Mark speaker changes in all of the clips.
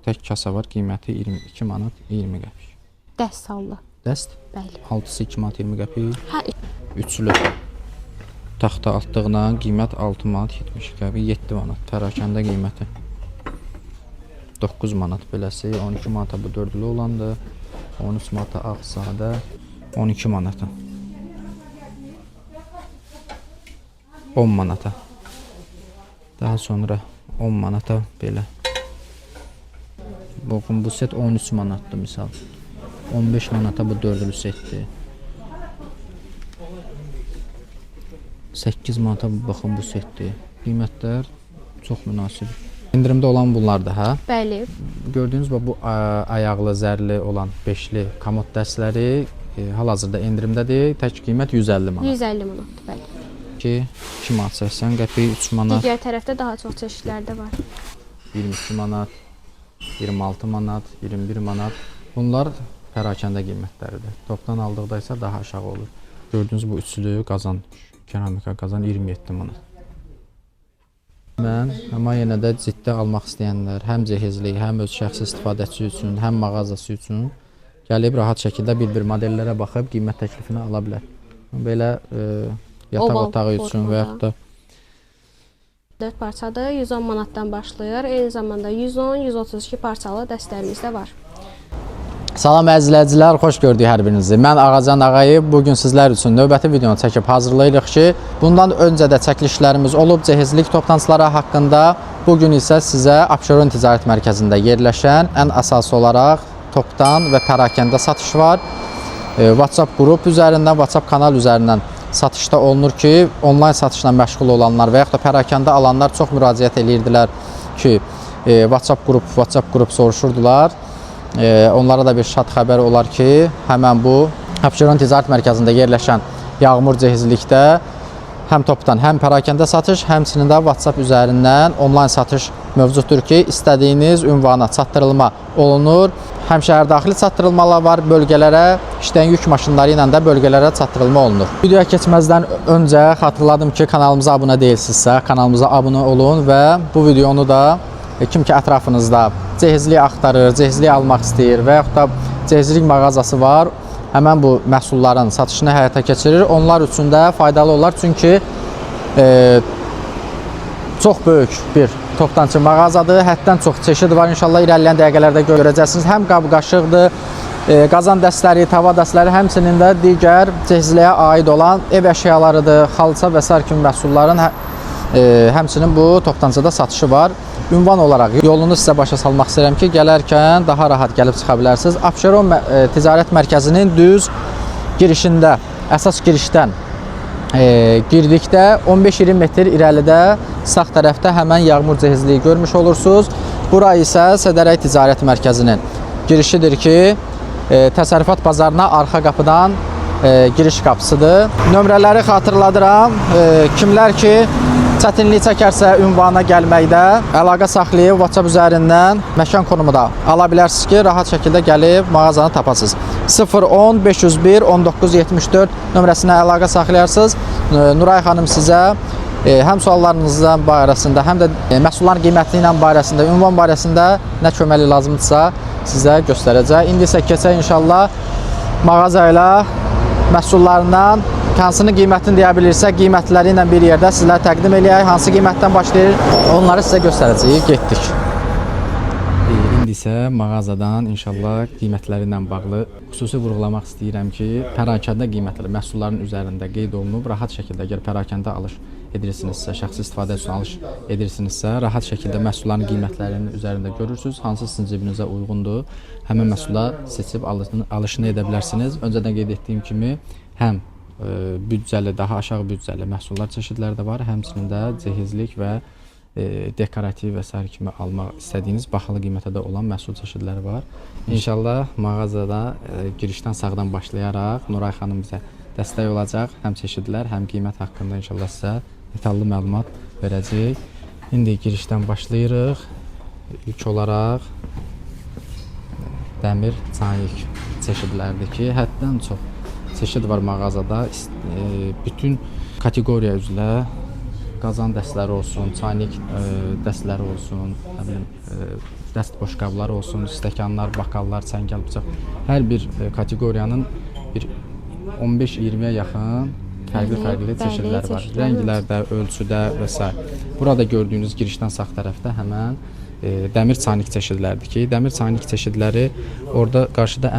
Speaker 1: Tək kasa var, qiyməti 22 manat 20 qəpik.
Speaker 2: Dəst sallı.
Speaker 1: Dəst?
Speaker 2: Bəli.
Speaker 1: 6-sı 2 manat 20 qəpik.
Speaker 2: Hə,
Speaker 1: Üçlü taxta altlıqla qiymət 6 manat 70 qəpik, 7 manat. Pərakəndə qiyməti 9 manat beləsi, 12 manata bu dördlü olandı. 13 manata ağ sadə, 12 manata. 10 manata. Daha sonra 10 manata belə. Baxın bu set 13 manatdır misal. 15 manata bu dördlü setdir. 8 manata baxın bu setdir. Qiymətlər çox münasib. İndirimdə olan bunlardır, hə?
Speaker 2: bəli.
Speaker 1: Gördüyünüz bu ayaqlı, zərli olan 5-li komod dəstləri hal-hazırda endirimdədir. Tək qiymət 150 manat.
Speaker 2: 150 manatdır, bəli.
Speaker 1: 2 manat 80 qəpik, 3 manat,
Speaker 2: Digər tərəfdə daha çox çeşidlər də var.
Speaker 1: 22 manat, 26 manat, 21 manat. Bunlar pərakəndə qiymətləridir. Topdan aldıqda isə daha aşağı olur. Gördüyünüz bu üçlü qazan, keramika qazan 27 manat. Mən amma yenə də ciddi almaq istəyənlər, həm cehizlik, həm öz şəxsi istifadəçi üçün, həm mağazası üçün gəlib rahat şəkildə bir-bir modellərə baxıb qiymət təklifini ala bilər. Belə yataq
Speaker 2: Oval
Speaker 1: otağı üçün və yaxud da
Speaker 2: 4 parçadır, 110 manatdan başlayır. Eyni zamanda 110-132 parçalı dəstlərimiz də var.
Speaker 1: Salam əzizləyicilər, xoş gördük hər birinizi. Mən Ağacan Ağayev. Bugün sizlər üçün növbəti videonu çəkib hazırlayırıq ki, bundan öncə də çəkilişlərimiz olub cehizlik toplantıları haqqında. Bugün isə sizə Abşeron Ticarət Mərkəzində yerləşən ən əsası olaraq topdan və pərakəndə satış var. WhatsApp qrup üzərindən, WhatsApp kanal üzərindən satışda olunur ki, onlayn satışla məşğul olanlar və yaxud da pərakəndə alanlar çox müraciət edirdilər ki, WhatsApp qrup soruşurdular. Onlara da bir şad xəbər olar ki, həmən bu Abşeron Ticarət Mərkəzində yerləşən Yağmur cehizlikdə həm topdan, həm pərakəndə satış, həmçinin də WhatsApp üzərindən onlayn satış mövcuddur ki, istədiyiniz ünvana çatdırılma olunur. Həm şəhər daxili çatdırılmalar var bölgələrə, işləyən yük maşınları ilə də bölgələrə çatdırılma olunur. Videoya keçməzdən öncə xatırladım ki, kanalımıza abunə deyilsinizsə, kanalımıza abunə olun və bu videonu da kim ki ətrafınızda cehizlik axtarır, cehizlik almaq istəyir və yaxud da cehizlik mağazası var, həmən bu məhsulların satışını həyata keçirir. Onlar üçün də faydalı olar, çünki çox böyük bir toptancı mağazadır, həddən çox çeşid var. İnşallah irəliləyən dəqiqələrdə görəcəksiniz. Həm qab-qaşıqdır, qazan dəstləri, tava dəstləri, həmçinin də digər cehizliyə aid olan ev əşyalarıdır, xalça və s. kimi məhsulların həmçinin bu toptancıda satışı var. Ünvan olaraq yolunu sizə başa salmaq istəyirəm ki, gələrkən daha rahat gəlib çıxa bilərsiniz. Abşeron Ticarət Mərkəzinin düz girişində, əsas girişdən girdikdə 15-20 metr irəlidə sağ tərəfdə həmən Yağmur cehizliyi görmüş olursunuz. Bura isə Sədərək Ticarət Mərkəzinin girişidir ki, təsərrüfat bazarına arxa qapıdan giriş qapısıdır. Nömrələri xatırladıram. Kimlər ki çətinlik çəkərsə ünvana gəlməkdə əlaqə saxlayıb WhatsApp üzərindən məkan konumu da ala bilərsiniz ki, rahat şəkildə gəlib mağazanı tapasınız. 010 501 1974 nömrəsinə əlaqə saxlayarsınız. Nuray xanım sizə həm suallarınızdan barəsində, həm də məhsulların qiyməti ilə barəsində, ünvan barəsində nə köməli lazımdırsa sizə göstərəcək. İndi isə keçək inşallah mağaza ilə məhsullarından hansının qiymətini deyə bilirsə, qiymətləri ilə bir yerdə sizlərə təqdim eləyək. Hansı qiymətdən başlayır, onları sizə göstərəcəyik. Getdik. İndi isə mağazadan inşallah qiymətləri ilə bağlı xüsusi vurğulamaq istəyirəm ki, pərakəndə qiymətləri məhsulların üzərində qeyd olunub. Rahat şəkildə əgər pərakəndə alış edirsinizsə, şəxsi istifadə üçün alış edirsinizsə, rahat şəkildə məhsulların qiymətlərinin üzərində görürsünüz. Hansı sizin cibinizə uyğundur, həmin məhsula seçib alışını edə bilərsiniz. Öncədən qeyd etdiyim kimi, həm büdcəli, daha aşağı büdcəli məhsullar çeşidləri də var, həmçinin də cehizlik və dekorativ və s. kimi almaq istədiyiniz baxılı qiymətə də olan məhsul çeşidləri var. İnşallah mağazada girişdən sağdan başlayaraq Nuray xanım bizə dəstək olacaq. Həm çeşidlər, həm qiymət haqqında inşallah sizə detallı məlumat verəcək. İndi girişdən başlayırıq. İlk olaraq dəmir çayik çeşidlərdir ki, həddən çox çeşid var mağazada. Bütün kateqoriya üzrə qazan dəstləri olsun, çaynik dəstləri olsun, nə bilim, dəst boşqabları olsun, stəkanlar, bakallar, çəngəl, bıçaq. Hər bir kateqoriyanın bir 15-20-yə yaxın fərqli çeşidləri var. Rənglərdə, ölçüdə və s. Burada gördüyünüz girişdən sağ tərəfdə həmən dəmir çaynik çeşidləridir ki, dəmir çaynik çeşidləri orada qarşıda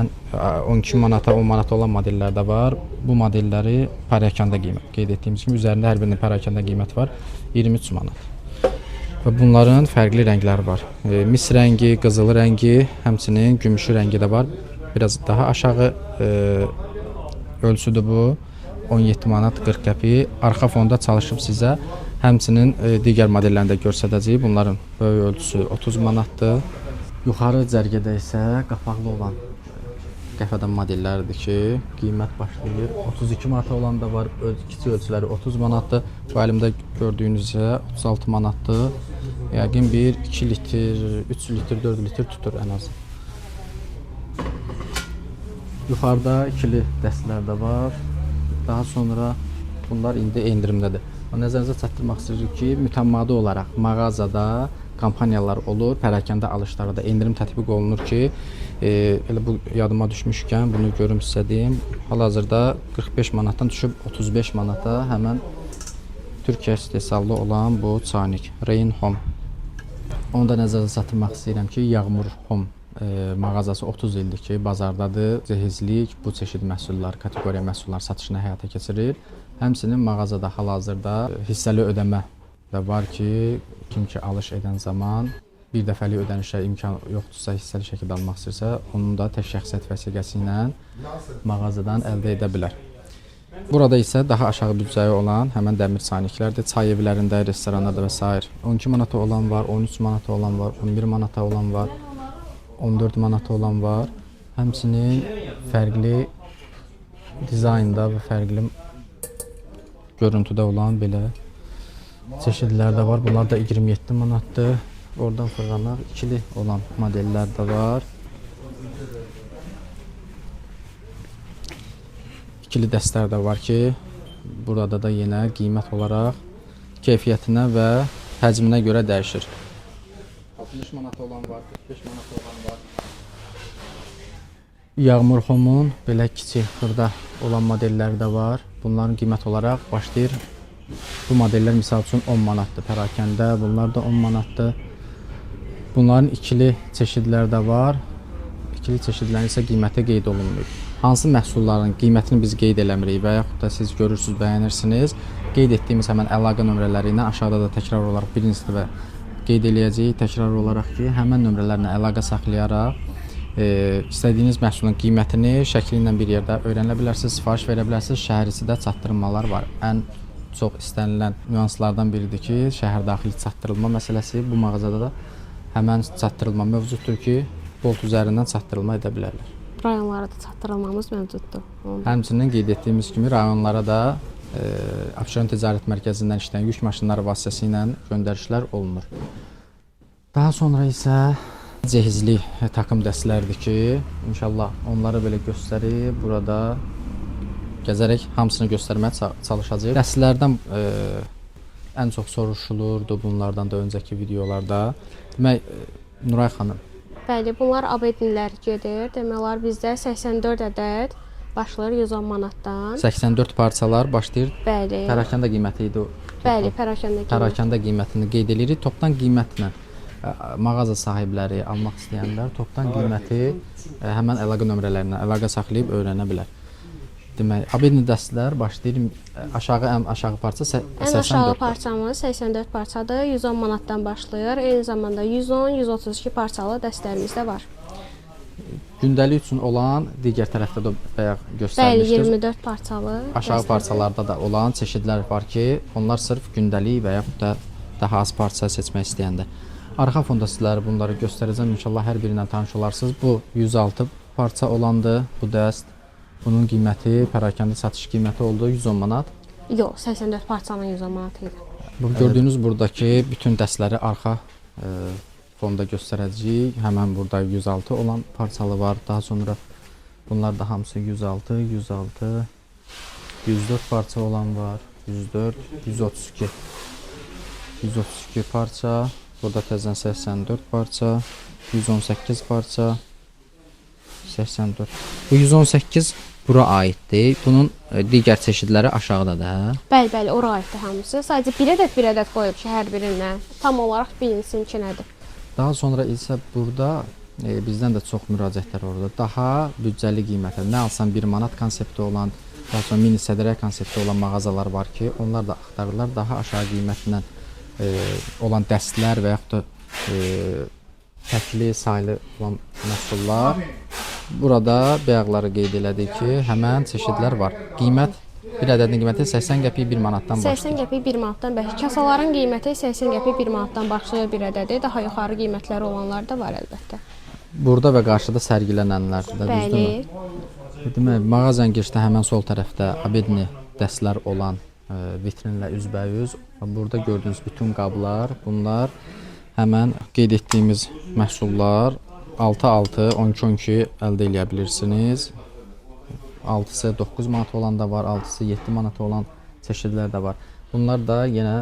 Speaker 1: 12 manata, 10 manata olan modellər də var. Bu modelləri pərakəndə qiymət. Qeyd etdiyimiz kimi üzərində hər birinin pərakəndə qiyməti var 23 manat. Və bunların fərqli rəngləri var. Mis rəngi, qızıl rəngi, həmçinin gümüşü rəngi də var. Biraz daha aşağı ölçüdür bu. 17 manat 40 qəpik. Arxa fonda çalışıb sizə həmçinin digər modellərini də göstərəcəyik. Bunların böyük ölçüsü 30 manatdır. Yuxarı cərgədə isə qapaqlı olan qəfədən modellərdir ki, qiymət başlayır 32 manata olan da var. Kiçik ölçüləri 30 manatdır. Bu əlimdə gördüyünüz isə 36 manatdır. Yəqin 1, 2 litr, 3 litr, 4 litr tutur ən az. Yuxarıda ikili dəstlər də var. Daha sonra bunlar indi endirimdədir. Nəzərinizə çatdırmaq istəyirik ki, mütəmadi olaraq mağazada kampaniyalar olur, pərakəndə alışlarda endirim tətbiq olunur ki, elə bu yadıma düşmüşkən bunu görüm sizə deyim. Hal-hazırda 45 manatdan düşüb 35 manata həmən Türkiyə istehsallı olan bu çaynik Rain Home. Onu da nəzərə çatdırmaq istəyirəm ki, Yağmur Home mağazası 30 ildir ki, bazardadır. Cehizlik, bu çeşid məhsullar, kateqoriya məhsullar satışını həyata keçirir. Həmçinin mağazada hal-hazırda hissəli ödəmə də var ki, kim ki alış edən zaman bir dəfəlik ödənişə imkan yoxdursa, hissəli şəkildə almaq istəyirsə, onun da tək şəxsiyyət vəsiqəsi ilə mağazadan əldə edə bilər. Burada isə daha aşağı büdcəyi olan həmən dəmir çayniklərdir. Çay evlərində, restoranlarda və s. 12 manata olan var, 13 manata olan var, 11 manata olan var, 14 manata olan var. Həmçinin fərqli dizaynda və fərqli görüntüdə olan belə çeşidlər də var. Bunlar da 27 manatdır. Oradan fırlanaq ikili olan modellər də var. İkili dəstlər də var ki, burada da yenə qiymət olaraq keyfiyyətinə və həcminə görə dəyişir. 60 manat olan var, 45 manat olan var. Yağmur Home'un belə kiçik xırda olan modelləri də var. Bunların qiymət olaraq başlayır. Bu modellər misal üçün 10 manatdır pərakəndə, bunlar da 10 manatdır. Bunların ikili çeşidləri də var. İkili çeşidlərin isə qiyməti qeyd olunmur. Hansı məhsulların qiymətini biz qeyd eləmirik və yaxud da siz görürsünüz, bəyənirsiniz. Qeyd etdiyimiz həmən əlaqə nömrələri ilə aşağıda da təkrar olaraq birinci və qeyd eləyəcəyik təkrar olaraq ki, həmən nömrələrlə əlaqə saxlayaraq istədiyiniz məhsulun qiymətini şəkli ilə bir yerdə öyrənə bilərsiniz, sifariş verə bilərsiniz. Şəhər içi də çatdırmalar var. Ən çox istənilən nüanslardan biridir ki, şəhər daxili çatdırılma məsələsi. Bu mağazada da həmən çatdırılma mövcuddur ki, Bolt üzərindən çatdırılma edə bilərlər.
Speaker 2: Rayonlara da çatdırılmamız mövcuddur.
Speaker 1: Həmçinin qeyd etdiyimiz kimi rayonlara da Abşeron Ticarət Mərkəzindən işləyən yük maşınları vasitəsilə göndərişlər olunur. Daha sonra isə cehizli takım dəstləridir ki, inşallah onları belə göstərib, burada gəzərək hamısını göstərməyə çalışacağıq. Dəstlərdən ən çox soruşulurdu bunlardan da öncəki videolarda. Demək, Nuray xanım.
Speaker 2: Bəli, bunlar abednilər gedir. Demək olar bizdə 84 ədəd başlayır 110 manatdan.
Speaker 1: 84 parçalar başlayır.
Speaker 2: Bəli.
Speaker 1: Pərakəndə qiyməti idi o.
Speaker 2: Bəli, pərakəndə qiymət.
Speaker 1: Pərakəndə qiymətini qeyd edirik. Topdan qiymətlə mağaza sahibləri almaq istəyənlər topdan qiyməti həmən əlaqə nömrələrindən əlaqə saxlayıb öyrənə bilər. Demək, abedni dəstlər başlayır ən aşağı parça 84.
Speaker 2: Ən aşağı parçamız 84 parçadır. 110 manatdan başlayır. Eyni zamanda 110-132 parçalı dəstlərimiz də var.
Speaker 1: Gündəlik üçün olan digər tərəfdə də bayaq göstərmişdik.
Speaker 2: Bəli, 24 parçalı.
Speaker 1: Aşağı parçalarda da olan çeşidlər var ki, onlar sırf gündəlik və yaxud da daha az parça seçmək istəyəndə. Arxa fonda sizlərə bunları göstərəcəm. İnşallah hər birindən tanış olarsınız. Bu 106 parça olandı bu dəst. Bunun qiyməti, pərakəndə satış qiyməti oldu 110 manat.
Speaker 2: Yox, 84 parçanın 110 manat idi.
Speaker 1: Bu gördüyünüz buradakı bütün dəstləri arxa fonda göstərəcəyik. Həmən burada 106 olan parçalı var. Daha sonra bunlar da hamısı 106, 106, 104 parça olan var. 104, 132. 132 parça, burada təzən 84 parça, 118 parça, 84. Bu 118 bura aiddir. Bunun digər çeşidləri aşağıdadır, hə?
Speaker 2: Bəli, bəli, ora aiddir hamısı. Sadəcə bir ədəd qoyub ki, hər birindən tam olaraq bilinsin ki, nədir.
Speaker 1: Daha sonra isə burada bizdən də çox müraciətlər orada. Daha büdcəli qiymətə, nə alsan 1 manat konsepti olan, daha sonra mini sədrə konsepti olan mağazalar var ki, onlar da axtarırlar daha aşağı qiymətlə olan dəstlər və yaxud da təkli, saylı olan məhsullar. Burada bayaqları qeyd elədik ki, həmən çeşidlər var. Qiymət bir ədədin qiyməti 80 qəpik 1 manatdan başlayır.
Speaker 2: 80 qəpik 1 manatdan başlayır. Kasaların qiyməti 80 qəpik 1 manatdan başlayır bir ədədi. Daha yuxarı qiymətləri olanlar da var əlbəttə.
Speaker 1: Burada və qarşıda sərgilənənlərdir də, düzdürmü? Demək, mağazanın girişdə həmən sol tərəfdə abedni dəstlər olan vitrinlə üzbəyüz. Burada gördüyünüz bütün qablar, bunlar həmən qeyd etdiyimiz məhsullar 6-6, 12-12 əldə edə bilirsiniz. 6-sı 9 manat olan da var, 6-sı 7 manat olan çeşidlər də var. Bunlar da yenə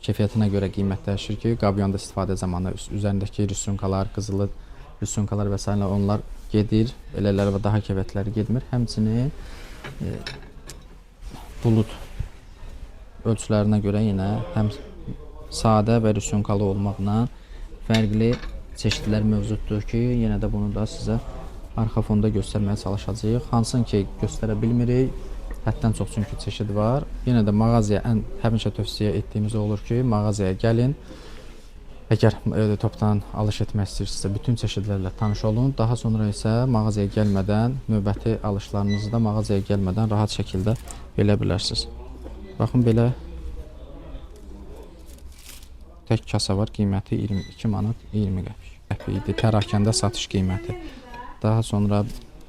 Speaker 1: keyfiyyətinə görə qiymətləşir ki, qabyonda istifadə zamanı üzərindəki rüsumkalar, qızılı rüsumkalar və s. onlar gedir, belələri və daha keyfiyyətləri getmir. Həmçinin bulud ölçülərinə görə yenə həm sadə və rüsumkalı olmaqla fərqli çeşidlər mövcuddur ki, yenə də bunu da sizə arxa fonda göstərməyə çalışacağıq. Hansını ki göstərə bilmirik, həddən çox çünki çeşid var. Yenə də mağazaya həmişə tövsiyə etdiyimiz olur ki, mağazaya gəlin. Əgər topdan alış etmək istəyirsinizsə, bütün çeşidlərlə tanış olun. Daha sonra isə mağazaya gəlmədən, növbəti alışlarınızı da mağazaya gəlmədən rahat şəkildə belə bilərsiniz. Baxın, belə tək kasa var, qiyməti 22 manat 20 qəpik idi, pərakəndə satış qiyməti. Daha sonra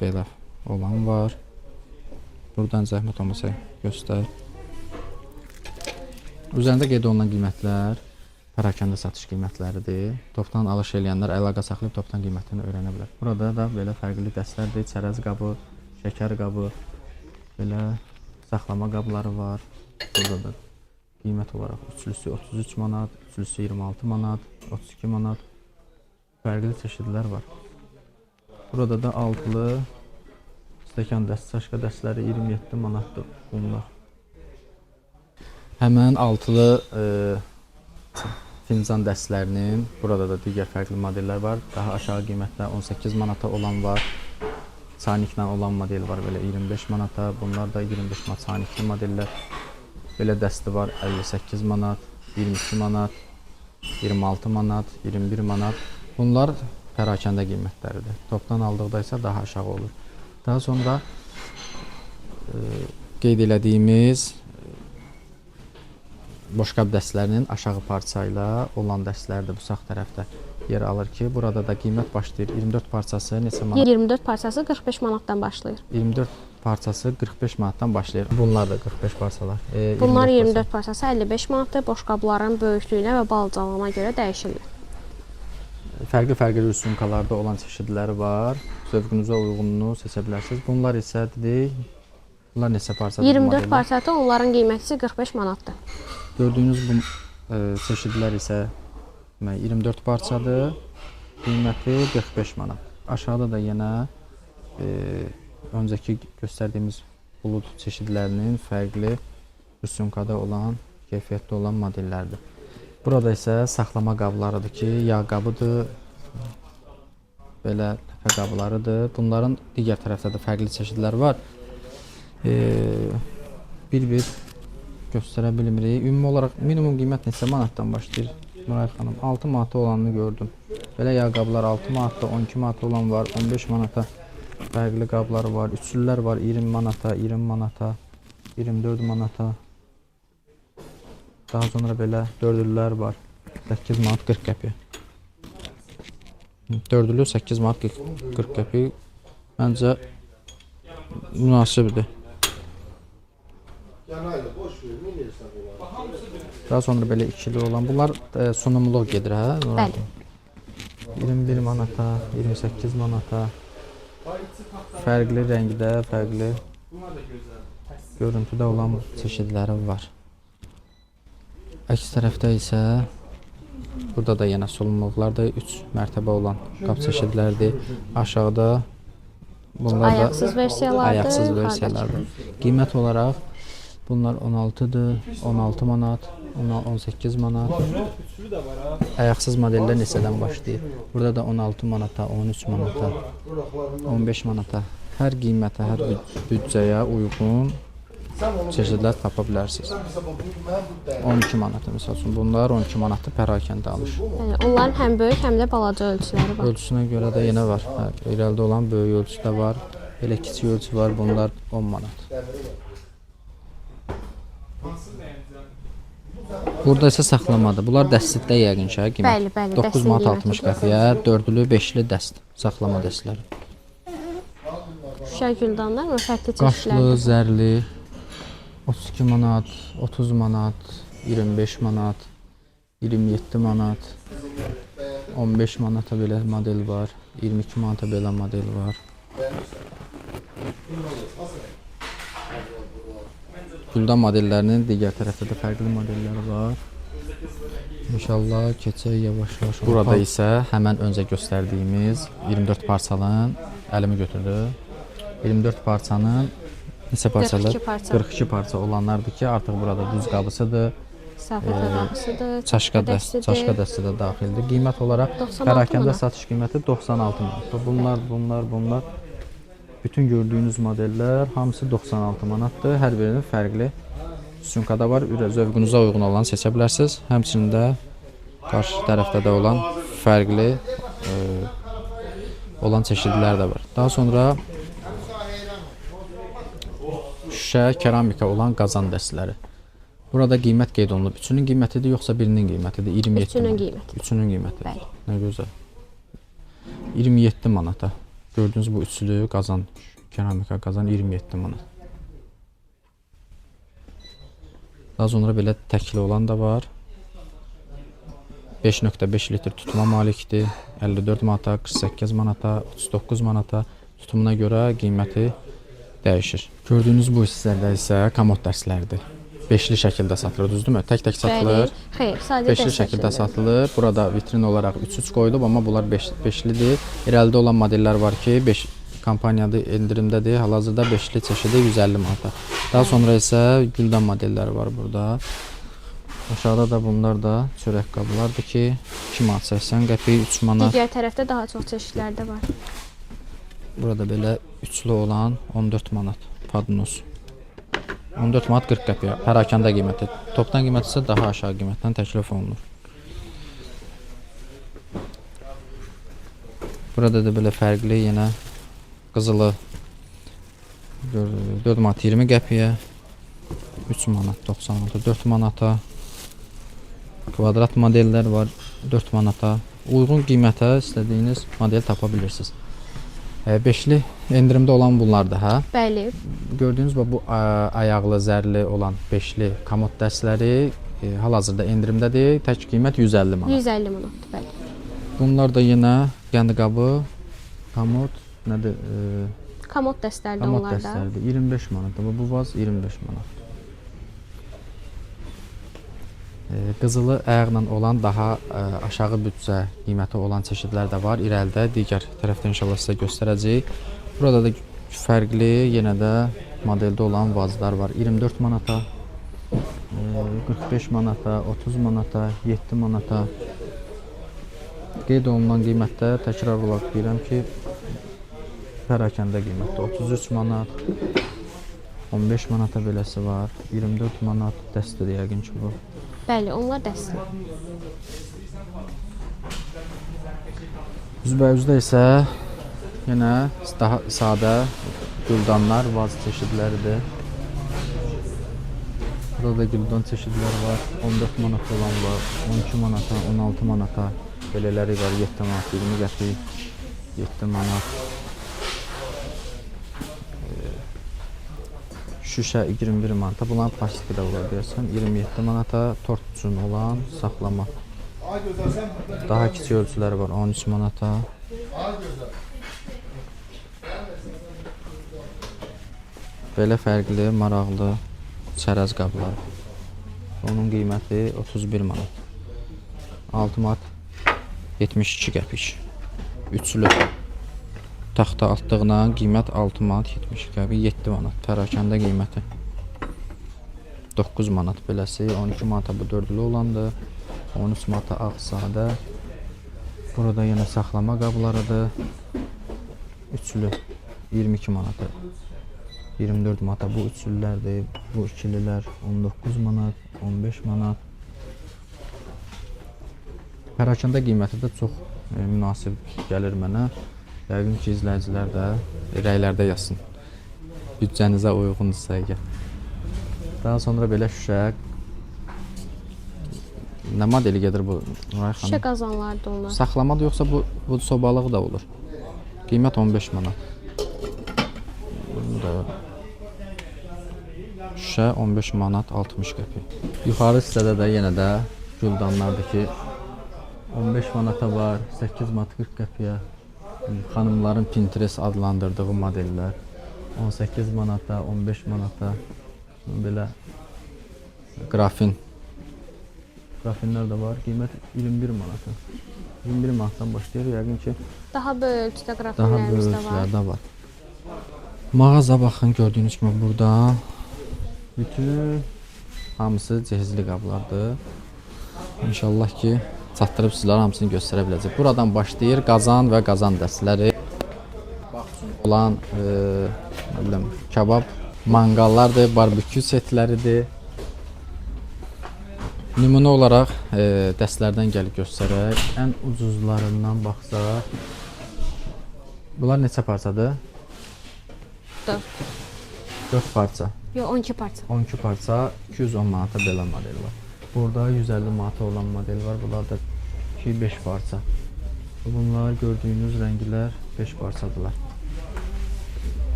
Speaker 1: belə olan var. Buradan zəhmət olmasa göstər. Üzərində qeyd olunan qiymətlər pərakəndə satış qiymətləridir. Topdan alış eləyənlər əlaqə saxlayıb topdan qiymətini öyrənə bilər. Burada da belə fərqli dəstlərdir. Çərəz qabı, şəkər qabı, belə saxlama qabları var. Burada da qiymət olaraq üçlüsü 33 manat, üçlüsü 26 manat, 32 manat fərqli çeşidlər var. Burada da altılı stəkan saçqa dəstləri 27 manatdır bunlar. Həmən altılı fincan dəstlərinin burada da digər fərqli modellər var. Daha aşağı qiymətdə 18 manata olan var. Çayniklə olan model var belə 25 manata. Bunlar da 25 manat çaynikli modellər. Belə dəsti var 58 manat, 22 manat, 26 manat, 21 manat. Bunlar pərakəndə qiymətləridir. Topdan aldıqda isə daha aşağı olur. Daha sonra qeyd elədiyimiz boşqab dəstlərinin aşağı parça ilə olan dəstlər də bu sağ tərəfdə yer alır ki, burada da qiymət başlayır. 24 parçası neçə manat?
Speaker 2: 24 parçası 45 manatdan başlayır.
Speaker 1: 24 parçası 45 manatdan başlayır. Bunlar da 45 parçalar.
Speaker 2: Bunlar 24 parçası 55 manatdır. Boşqabların böyüklüyünə və balcalığına görə dəyişirlər.
Speaker 1: Fərqli rüsumkalarda olan çeşidləri var. Zövqünüzə uyğununu seçə bilərsiniz. Bunlar isə dedik, bunlar neçə parçadır?
Speaker 2: 24 parçadır, onların qiyməti 45 manatdır.
Speaker 1: Gördüyünüz bu çeşidlər isə 24 parçadır. Qiyməti 45 manat. Aşağıda da yenə öncəki göstərdiyimiz bulud çeşidlərinin fərqli rüsumkada olan, keyfiyyətli olan modellərdir. Burada isə saxlama qablarıdır ki, yağ qabıdır, belə ləpə qablarıdır. Bunların digər tərəfdə də fərqli çeşidlər var. Bir-bir göstərə bilmirik. Ümumi olaraq minimum qiymət neçə manatdan başlayır? Nuray xanım, 6 manata olanını gördüm. Belə yağ qablar 6 manatda, 12 manata olan var, 15 manata fərqli qablar var. Üçlülər var 20 manata, 20 manata, 24 manata. Daha sonra belə dördlülər var. 8 manat 40 qəpik. Dördlü 8 manat 40 qəpik. Məncə münasibdir. Daha sonra belə ikili olan. Bunlar sunumluq gedir, hə?
Speaker 2: Bəli.
Speaker 1: 21 manata, 28 manata. Fərqli rəngdə, fərqli görüntüdə olan çeşidləri var. Əks tərəfdə isə burada da yenə solunluqlarda 3 mərtəbə olan qap çeşidlərdir. Aşağıda bunlar da
Speaker 2: Ayaqsız versiyalardır.
Speaker 1: ayaqsız
Speaker 2: yuxarıdakı.
Speaker 1: versiyalardır. Qiymət olaraq bunlar 16-dır, 16 manat, 18 manat. Ayaqsız modellər neçədən başlayır? Burada da 16 manata, 13 manata, 15 manata. Hər qiymətə, hər büdcəyə uyğun çeşidlər tapa bilərsiniz. 12 manata məsəl üçün bunlar 12 manatı pərakəndə alış.
Speaker 2: Yəni onların həm böyük, həm də balaca ölçüləri var.
Speaker 1: Ölçüsünə görə də yenə var. Hə, irəlidə olan böyük ölçü də var. Belə kiçik ölçü var. Bunlar 10 manat. Burada isə saxlamadır. Bunlar dəstdə yəqin ki, qiymət.
Speaker 2: Bəli, bəli,
Speaker 1: 9
Speaker 2: dəstin
Speaker 1: manat
Speaker 2: qiyməti
Speaker 1: 60 qəpiyə, dördlü, beşli dəst, saxlama dəstləri.
Speaker 2: Şuşa güldanlar və fərqli
Speaker 1: Qaşlı,
Speaker 2: çeşidlərdir.
Speaker 1: zərli 32 manat, 30 manat, 25 manat, 27 manat, 15 manata belə model var, 22 manata belə model var. Güldan modellərinin digər tərəfdə də fərqli modelləri var. İnşallah keçək yavaş-yavaş. Burada isə həmən öncə göstərdiyimiz 24 parçanın əlimi götürdü. 24 parçanın neçə parçalar?
Speaker 2: 42 parça.
Speaker 1: 42 parça olanlardır ki, artıq burada düz qabısıdır.
Speaker 2: Safətə qapısıdır,
Speaker 1: Çaşqa dəsti də daxildir. Qiymət olaraq
Speaker 2: 96
Speaker 1: pərakəndə
Speaker 2: manat.
Speaker 1: satış qiyməti 96 manat. Bunlar bütün gördüyünüz modellər hamısı 96 manatdır. Hər birinin fərqli sünkada var. Zövqünüzə uyğun olanı seçə bilərsiniz. Həmçinin də qarşı tərəfdə də olan fərqli olan çeşidlər də var. Daha sonra şüşə, keramika olan qazan dəstləri. Burada qiymət qeyd olunub. Üçünün qiymətidir, yoxsa birinin qiymətidir? 27
Speaker 2: Üçünün
Speaker 1: manat.
Speaker 2: qiyməti.
Speaker 1: Üçünün qiyməti.
Speaker 2: Bəli.
Speaker 1: Nə gözəl. 27 manata. Gördüyünüz bu üçlü qazan, keramika qazan 27 manat. Daha sonra belə təkli olan da var. 5.5 litr tutuma malikdir. 54 manata, 48 manata, 39 manata tutumuna görə qiyməti dəyişir. Gördüyünüz bu hissələrdə isə komod dərsləridir. Beşli şəkildə satılır, düzdürmü? Tək-tək satılır.
Speaker 2: Bəli. Xeyr, sadəcə
Speaker 1: Beşli şəkildə satılır. Burada vitrin olaraq 3-3 qoyulub, amma bunlar beşlidir. İrəlidə olan modellər var ki, 5 kampaniyada endirimdədir. Hal-hazırda beşli çeşidi 150 manata. Daha sonra isə güldan modelləri var burada. Aşağıda da bunlar da çörək qablardır ki, 2 manat 80 qəpik, 3 manat.
Speaker 2: Digər tərəfdə daha çox çeşidlər də var.
Speaker 1: Burada belə üçlü olan 14 manat padnos. 14 manat 40 qəpiyə pərakəndə qiyməti. Topdan qiyməti isə daha aşağı qiymətdən təklif olunur. Burada da belə fərqli yenə qızılı 4 manat 20 qəpiyə, 3 manat 96, 4 manata. Kvadrat modellər var 4 manata. Uyğun qiymətə istədiyiniz model tapa bilirsiniz. Beşli endirimdə olan bunlardır, hə?
Speaker 2: Bəli.
Speaker 1: Gördüyünüz bu ayaqlı, zərli olan beşli komod dərsləri hal-hazırda endirimdədir. Tək qiymət 150 manat.
Speaker 2: 150 manatdır, bəli.
Speaker 1: Bunlar da yenə qəndi qabı, komod, nədir?
Speaker 2: Komod dəstlərdir
Speaker 1: Komod
Speaker 2: onlarda.
Speaker 1: dəstəridir. 25 manatdır. Bu vaz 25 manat. Qızılı ayaqla olan daha aşağı büdcə qiyməti olan çeşidlər də var. İrəlidə digər tərəfdə inşallah sizə göstərəcəyik. Burada da fərqli yenə də modeldə olan vazlar var. 24 manata, 45 manata, 30 manata, 7 manata. Qeyd olunan qiymətdə təkrar olaraq deyirəm ki, pərakəndə qiymətdə 33 manat, 15 manata beləsi var, 24 manat dəstədir yəqin ki bu.
Speaker 2: Bəli, onlar dəstdir.
Speaker 1: Üzbəyüzdə isə yenə daha sadə güldanlar, vaz çeşidləridir. Burada da güldan çeşidləri var. 14 manat olan var, 12 manata, 16 manata. Belələri var, 7 manat, 20 qəpik, 7 manat. Şüşə 21 manata, bunların plastiki də olar deyəsən, 27 manata, tort üçün olan saxlama. Daha kiçik ölçüləri var, 13 manata. Belə fərqli, maraqlı çərəz qablar. Onun qiyməti 31 manat. 6 manat 72 qəpik. Üçlü. Taxta altlıqla qiymət 6 manat 72 qəpik, 7 manat. Pərakəndə qiyməti 9 manat beləsi, 12 manata bu dördlü olandır. 13 manata ağ sadə. Burada yenə saxlama qablarıdır. Üçlü 22 manata. 24 manata bu üçlülərdir. Bu ikililər 19 manat, 15 manat. Pərakəndə qiyməti də çox münasib gəlir mənə. Yəqin ki, izləyicilər də rəylərdə yazsın. Büdcənizə uyğundursa əgər. Daha sonra belə şüşə. Nə modeli gedir bu Nuray xanım?
Speaker 2: Şüşə qazanlardır onlar.
Speaker 1: Saxlamadır yoxsa bu sobalıq da olur? Qiymət 15 manat. Bunda şüşə 15 manat 60 qəpik. Yuxarı hissədə də yenə də güldanlardır ki 15 manata var, 8 manat 40 qəpiyə. Xanımların Pinterest adlandırdığı modellər 18 manata, 15 manata. Belə Grafinlər də var. Qiymət 21 manata. 21 manatdan başlayır. Yəqin ki,
Speaker 2: Daha böyük ölçüdə
Speaker 1: daha
Speaker 2: qrafinlərimiz də var.
Speaker 1: böyüklərdə var. Mağaza baxın, gördüyünüz kimi burada bütün hamısı cehizli qablardır. İnşallah ki, çatdırıb sizlərə hamısını göstərə biləcək. Buradan başlayır qazan və qazan dəstləri. Olan nə bilim, kabab, manqallardır, barbekü setləridir. Nümunə olaraq dəstlərdən gəlib göstərək. Ən ucuzlarından baxsaq. Bunlar neçə parçadır?
Speaker 2: 4.
Speaker 1: 4 parça.
Speaker 2: Yox, 12 parça.
Speaker 1: 12 parça 210 manata belə model var. Burada 150 manata olan model var. Bunlar da 5 parça. Bunlar gördüyünüz rənglər 5 parçadırlar.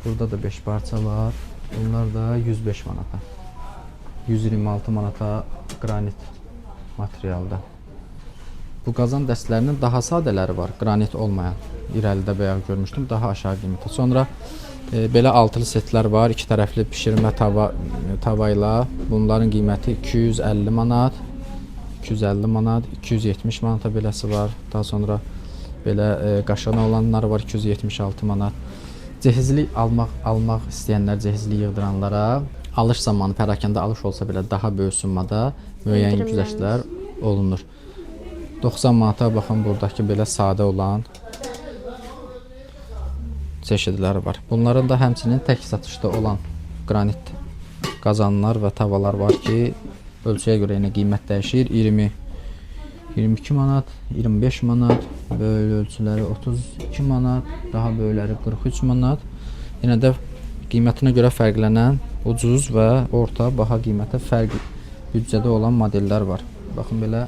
Speaker 1: Burada da 5 parça var. Bunlar da 105 manata. 126 manata qranit materialda. Bu qazan dəstlərinin daha sadələri var, qranit olmayan. İrəlidə bayaq görmüşdüm, daha aşağı qiymətə. Sonra belə altılı setlər var, iki tərəfli bişirmə tava ilə. Bunların qiyməti 250 manat, 250 manat, 270 manata beləsi var. Daha sonra belə qaşana olanlar var, 276 manat. Cehizli almaq istəyənlər, cehizli yığdıranlara alış zamanı pərakəndə alış olsa belə daha böyük summada müəyyən güzəştlər olunur. 90 manata baxın, buradakı belə sadə olan çeşidləri var. Bunların da həmçinin tək satışda olan qranit qazanlar və tavalar var ki, ölçüyə görə yenə qiymət dəyişir. 22 manat, 25 manat, böyük ölçüləri 32 manat, daha böyükləri 43 manat. Yenə də qiymətinə görə fərqlənən ucuz və orta baha qiymətə fərqli büdcədə olan modellər var. Baxın belə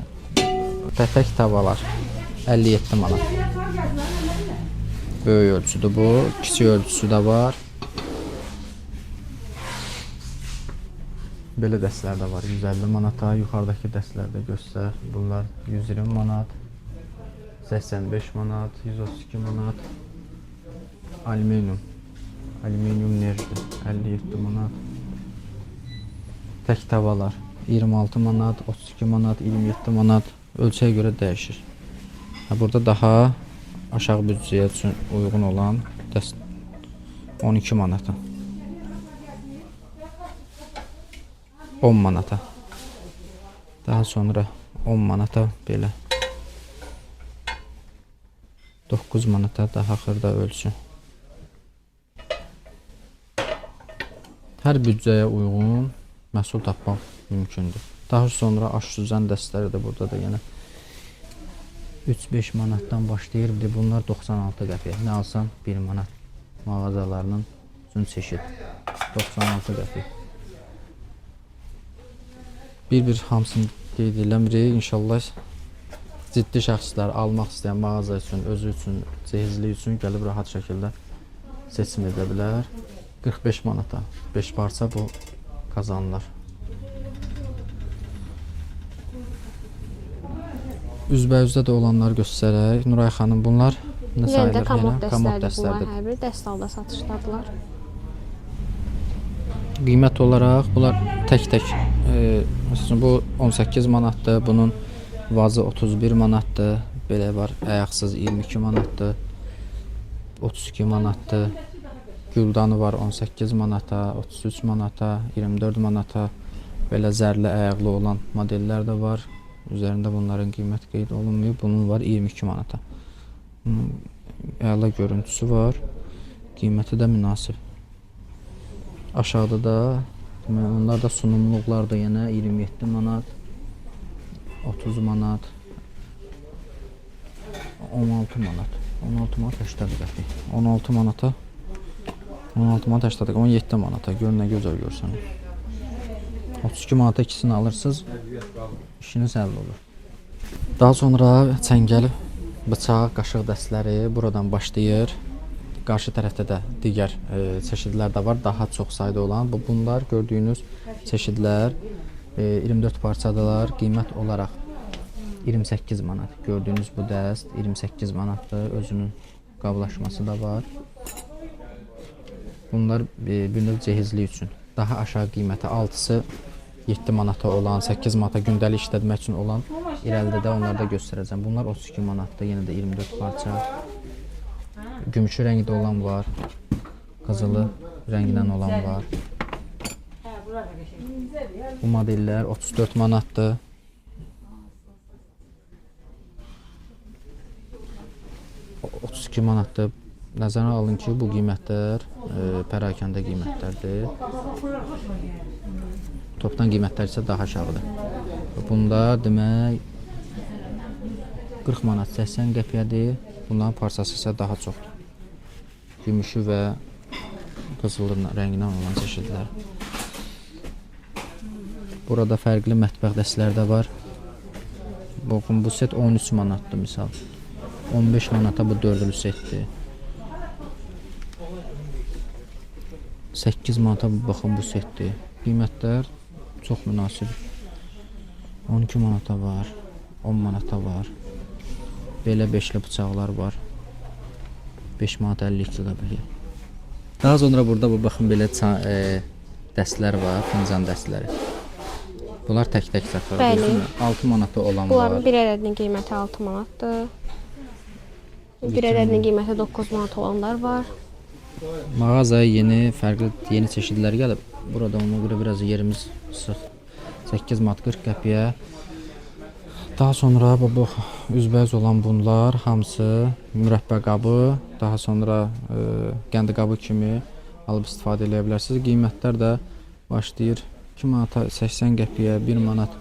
Speaker 1: tək tavalar 57 manat. Böyük ölçüdür bu, kiçik ölçüsü də var. Belə dəstlər də var, 150 manata, yuxarıdakı dəstlərdə göstər. Bunlar 120 manat, 85 manat, 132 manat. Alüminium nerjdir, 57 manat. Tək tavalar 26 manat, 32 manat, 27 manat. Ölçüyə görə dəyişir. Burada daha aşağı büdcəyə üçün uyğun olan 12 manata. 10 manata. Daha sonra 10 manata belə. 9 manata daha xırda ölçü. Hər büdcəyə uyğun məhsul tapmaq mümkündür. Daha sonra aşüzən dəstləri də burada da yenə 3-5 manatdan başlayır. Bunlar 96 qəpiyə. Nə alsam 1 manat. Mağazalarının üçün çeşid. 96 qəpiyə. Bir hamısını qeyd eləmirik. İnşallah ciddi şəxslər almaq istəyən mağaza üçün, özü üçün, cehizli üçün gəlib rahat şəkildə seçim edə bilər. 45 manata 5 parça bu qazanlar. Üzbəyüzdə də olanları göstərək. Nuray xanım, bunlar nə sayılır?
Speaker 2: Yenə də komod dəstələri bunlar,
Speaker 1: dəstəridir.
Speaker 2: hər biri dəst halda satışdadılar.
Speaker 1: Qiymət olaraq bunlar tək-tək məsələn bu 18 manatdır, bunun vazı 31 manatdır, belə var, ayaqsız 22 manatdır, 32 manatdır. Güldanı var 18 manata, 33 manata, 24 manata. Belə zərli ayaqlı olan modellər də var. Üzərində bunların qiymət qeyd olunmayıb. Bunun var 22 manata. Bunun əla görüntüsü var. Qiyməti də münasib. Aşağıda da onlar da sunumluqlar da yenə 27 manat, 30 manat, 16 manat. 16 manat 80 qəpik. 16 manata 16 manat 80 qəpik. 17 manata. Gör nə gözəl görsənir. 32 manata ikisini alırsınız, işiniz həll olur. Daha sonra çəngəl, bıçaq, qaşıq dəstləri buradan başlayır. Qarşı tərəfdə də digər çeşidlər də var, daha çox sayda olan. Bunlar gördüyünüz çeşidlər 24 parçadılar. Qiymət olaraq 28 manat. Gördüyünüz bu dəst 28 manatdır. Özünün qablaşması da var. Bunlar bir növ cehizlik üçün. Daha aşağı qiyməti 6-sı 7 manata olan, 8 manata gündəlik işlətmək üçün olan irəlidə də onları da göstərəcəm. Bunlar 32 manatdır, yenə də 24 parça. Gümüşü rəngdə olan var, qızılı rəngdən olan var. Bu modellər 34 manatdır. O 32 manatdır. Nəzərə alın ki, bu qiymətlər pərakəndə qiymətlərdir. Topdan qiymətlər isə daha aşağıdır. Bunda demək 40 manat 80 qəpiyyədir. Bunların parçası isə daha çoxdur. Gümüşü və qızılı rəngindən olan çeşidlər. Burada fərqli mətbəx dəstləri də var. Baxın, bu set 13 manatdır misal. 15 manata bu dördlü setdir. 8 manata baxın bu setdir. Qiymətlər çox münasib. 12 manata var, 10 manata var. Belə beşli bıçaqlar var. 5 manat 52 qəpik. Daha sonra burada bu baxın belə dəstlər var, fincan dəstləri. Bunlar tək-tək satılır. 6 manata olan var.
Speaker 2: Bunların bir ədədinin qiyməti 6 manatdır. Bir ədədinin qiyməti 9 manat olanlar var.
Speaker 1: Mağazaya fərqli yeni çeşidlər gəlib. Burada ona görə biraz yerimiz sıx. 8 manat 40 qəpiyə. Daha sonra bu üzbəüz olan bunlar hamısı mürəbbə qabı, daha sonra qəndi qabı kimi alıb istifadə edə bilərsiniz. Qiymətlər də başlayır 2 manata 80 qəpiyə, 1 manat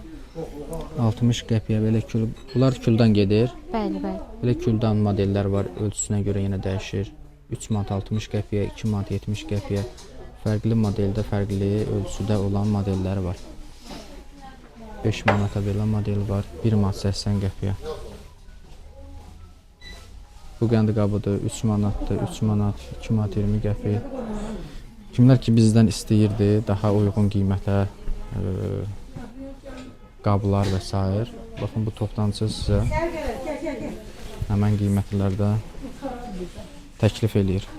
Speaker 1: 60 qəpiyə belə kül. Bunlar küldən gedir.
Speaker 2: Bəli, bəli.
Speaker 1: Belə küldən modellər var, ölçüsünə görə yenə dəyişir. 3 manat 60 qəpiyə, 2 manat 70 qəpiyə. Fərqli modeldə, fərqli ölçüdə olan modellər var. 5 manata belə model var, 1 manat 80 qəpiyə. Bu qəndi qabıdır, 3 manatdır, 3 manat, 2 manat 20 qəpik. Kimlər ki bizdən istəyirdi, daha uyğun qiymətə qablar və s. Baxın, bu toptancı sizə həmən qiymətlərdə təklif eləyir.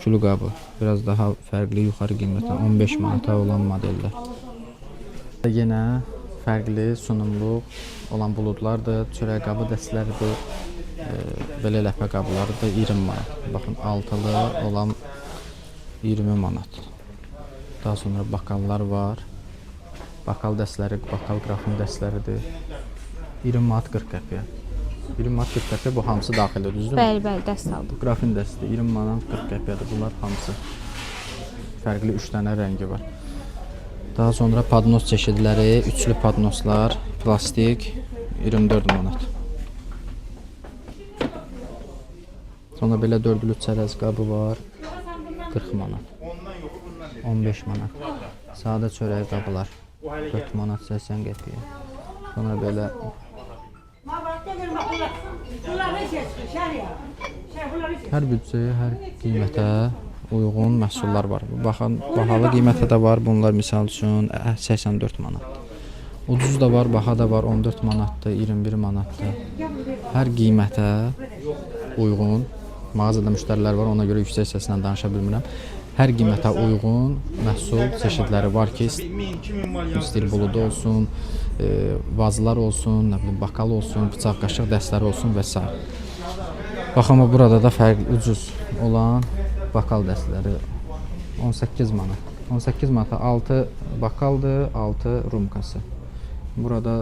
Speaker 1: Külü qabı, biraz daha fərqli yuxarı qiymətə 15 manata olan modellər. Yenə fərqli sunumluq olan buludlardır, çörək qabı dəstləridir, belə ləpə qablarıdır 20 manat. Baxın, altılı olan 20 manat. Daha sonra bakallar var. Bakal dəstləri, bakal qrafin dəstləridir. 20 manat 40 qəpiyə. 20 manat 40 qəpiyə bu hamısı daxildir, düzdürmü?
Speaker 2: Bəli, bəli, dəst aldım.
Speaker 1: Qrafin dəsti 20 manat 40 qəpiyyədir. Bunlar hamısı. Fərqli 3 dənə rəngi var. Daha sonra padnos çeşidləri, üçlü padnoslar, plastik 24 manat. Sonra belə dördlü çərəz qabı var 40 manat. 15 manat. Sadə çörək qabılar 4 manat 80 qəpiyə. Sonra belə hər büdcəyə, hər qiymətə uyğun məhsullar var. Baxın, bahalı qiymətə də var. Bunlar misal üçün 84 manatdır. Ucuz da var, baha da var. 14 manatdır, 21 manatdır. Hər qiymətə uyğun mağazada müştərilər var. Ona görə yüksək səslə danışa bilmirəm. hər qiymətə uyğun məhsul çeşidləri var ki, stil buludu olsun, vazlar olsun, nə bilim bakal olsun, bıçaq, qaşıq dəstləri olsun və s. Baxın burada da fərqli ucuz olan bakal dəstləri 18 manat. 18 manata 6 bakaldır, 6 rumkası. Burada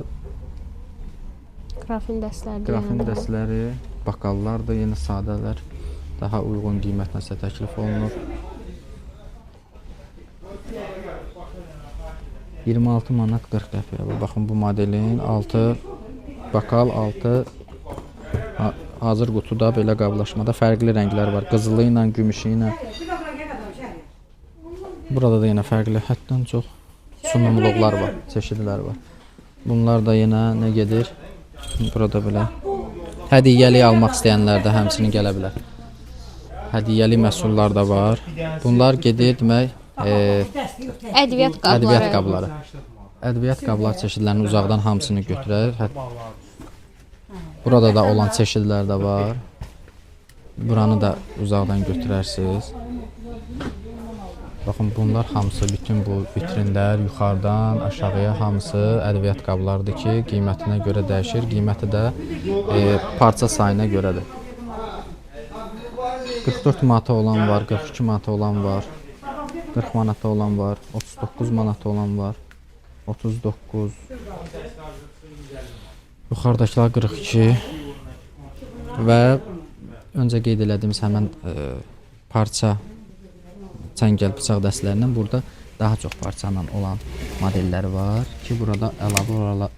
Speaker 2: Qrafin dəstləri.
Speaker 1: qrafin dəstləri, bakallardır, yenə sadələr. Daha uyğun qiymətlə sizə təklif olunur. 26 manat 40 qəpiyə. Baxın bu modelin 6 bakal, 6 hazır qutuda belə qablaşmada fərqli rənglər var. Qızılı ilə, gümüşü ilə. Burada da yenə fərqli, həddən çox sunumluqlar var, çeşidlər var. Bunlar da yenə nə gedir? Burada belə hədiyyəli almaq istəyənlər də həmçinin gələ bilər. Hədiyyəli məhsullar da var. Bunlar gedir demək
Speaker 2: Ədviyyat qabları.
Speaker 1: ədviyyat qabları. Ədviyyat qablar çeşidlərinin uzaqdan hamısını götürər. Burada da olan çeşidlər də var. Buranı da uzaqdan götürərsiniz. Baxın bunlar hamısı bütün bu vitrinlər yuxarıdan aşağıya hamısı ədviyyat qablarıdır ki, qiymətinə görə dəyişir. Qiyməti də parça sayına görədir. 44 manata olan var, 42 manata olan var, 40 manata olan var, 39 manata olan var, 39. Yuxarıdakılar 42 və öncə qeyd elədiyimiz həmən parça çəngəl bıçaq dəstlərindən burada daha çox parçalan olan modelləri var ki, burada əlavə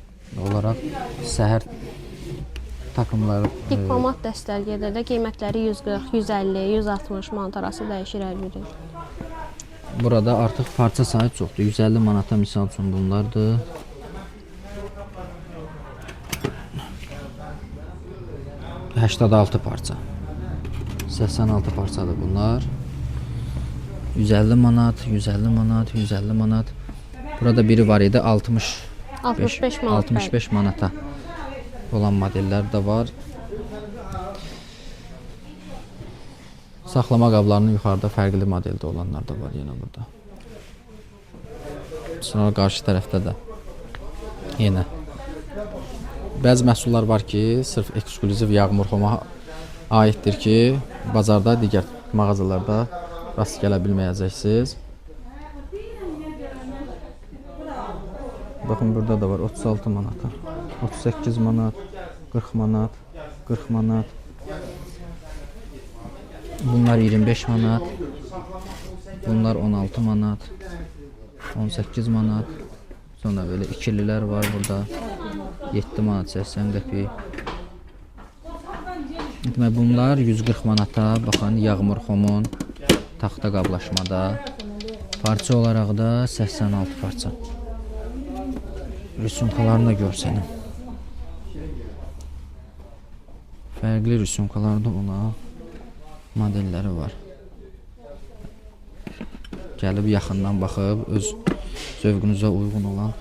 Speaker 1: olaraq səhər takımları
Speaker 2: Diplomat dəstələr gedir də, qiymətləri 140, 150, 160 manat arası dəyişir hər biri.
Speaker 1: Burada artıq parça sayı çoxdur. 150 manata misal üçün bunlardır. %86 parça. 86 parçadır bunlar. 150 manat, 150 manat, 150 manat. Burada biri var idi
Speaker 2: 65 manat.
Speaker 1: 65 manata olan modellər də var. Saxlama qablarının yuxarıda fərqli modeldə olanlar da var yenə burada. Sonra qarşı tərəfdə də yenə bəzi məhsullar var ki, sırf ekskluziv yağmurxoma aiddir ki, bazarda, digər mağazalarda rast gələ bilməyəcəksiniz. Baxın burada da var 36 manata, 38 manat, 40 manat, 40 manat. Bunlar 25 manat. Bunlar 16 manat, 18 manat. Sonra böyle ikililər var burada. 7 manat 80 qəpik. Demək bunlar 140 manata, baxın yağmurxomun taxta qablaşmada. Parça olaraq da 86 parça. Rüsumkalarını da görsənim. Fərqli rüsumkalarda olan modelləri var. Gəlib yaxından baxıb öz zövqünüzə uyğun olan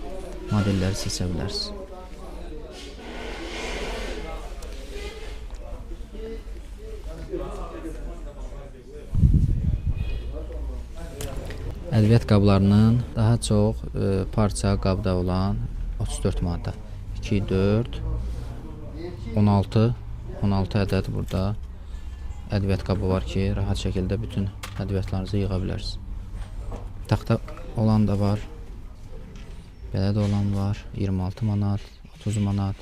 Speaker 1: modelləri seçə bilərsiniz. Ədviyyat qablarının daha çox parça qabda olan 34 manata 2, 4, 16 ədəd burada ədviyyat qabı var ki, rahat şəkildə bütün ədviyyatlarınızı yığa bilərsiniz. Taxta olan da var. Belə də olan var. 26 manat, 30 manat.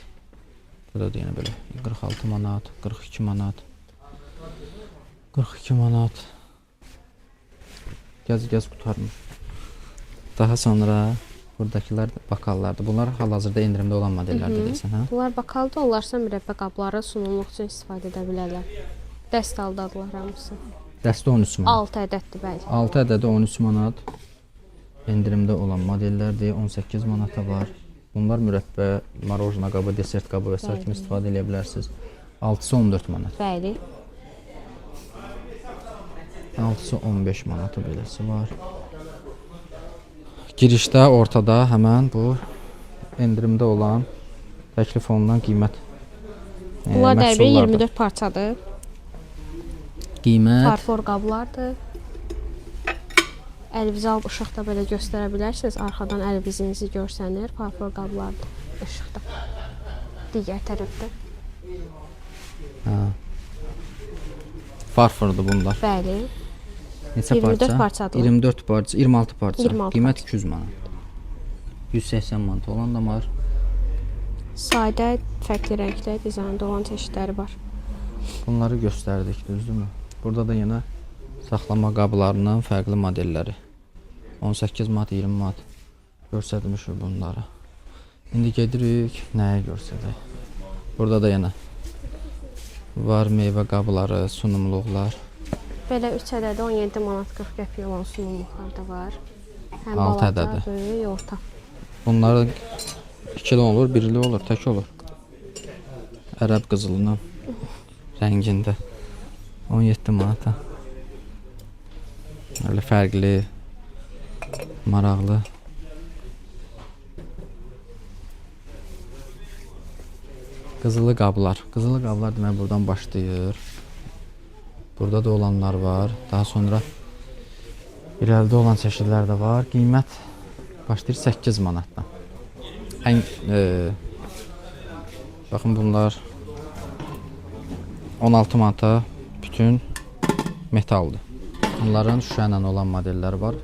Speaker 1: Burada da yenə belə 46 manat, 42 manat, 42 manat. Gəz qutarmır. Daha sonra buradakılar bakallardır. Bunlar hal-hazırda endirimdə olan modellərdir desən, hə?
Speaker 2: Bunlar bakalda, onlarsa mürəbbə qabları sunumluq üçün istifadə edə bilərlər. Dəst aldadılar hamısı.
Speaker 1: Dəstə 13 manat.
Speaker 2: 6 ədəddir bəli.
Speaker 1: 6 ədədi 13 manat. Endirimdə olan modellərdir. 18 manata var. Bunlar mürəbbə, marojna qabı, desert qabı və s. kimi istifadə edə bilərsiniz. 6-sı 14 manat.
Speaker 2: Bəli.
Speaker 1: 6-sı 15 manatı beləsi var. Girişdə, ortada həmən bu endirimdə olan təklif olunan qiymət
Speaker 2: Bunlar dərbi 24 parçadır.
Speaker 1: Qiymət
Speaker 2: Farfor qablardır. əlvizal işıq da belə göstərə bilərsiniz. Arxadan əlvizinizi görsənir. Farfor qablardır işıqda. Digər tərəfdə.
Speaker 1: Farfordur bunlar.
Speaker 2: Bəli.
Speaker 1: Neçə
Speaker 2: 24
Speaker 1: parça?
Speaker 2: parçadır.
Speaker 1: 24 parça, 26 parça.
Speaker 2: 26
Speaker 1: Qiymət 200 manat. 180 manat olan da var.
Speaker 2: Sadə, fərqli rəngdə dizaynda olan çeşidləri var.
Speaker 1: Bunları göstərdik, düzdürmü? Burada da yenə saxlama qablarının fərqli modelləri. 18 manat, 20 manat göstərmişik bunları. İndi gedirik, nəyə göstərək? Burada da yenə var meyvə qabları, sunumluqlar.
Speaker 2: Belə 3 ədədi 17 manat 40 qəpik olan sunumluqlar da var. Həm
Speaker 1: 6
Speaker 2: balaca,
Speaker 1: ədədi.
Speaker 2: böyük, orta.
Speaker 1: Bunlar ikili olur, birli olur, tək olur. Ərəb qızılının rəngində 17 manata. Öyle fərqli, maraqlı. Qızılı qablar. Qızılı qablar demək buradan başlayır. Burada da olanlar var. Daha sonra irəlidə olan çeşidlər də var. Qiymət başlayır 8 manatdan. Baxın bunlar 16 manata bütün metaldır. Bunların şüşə ilə olan modelləri var.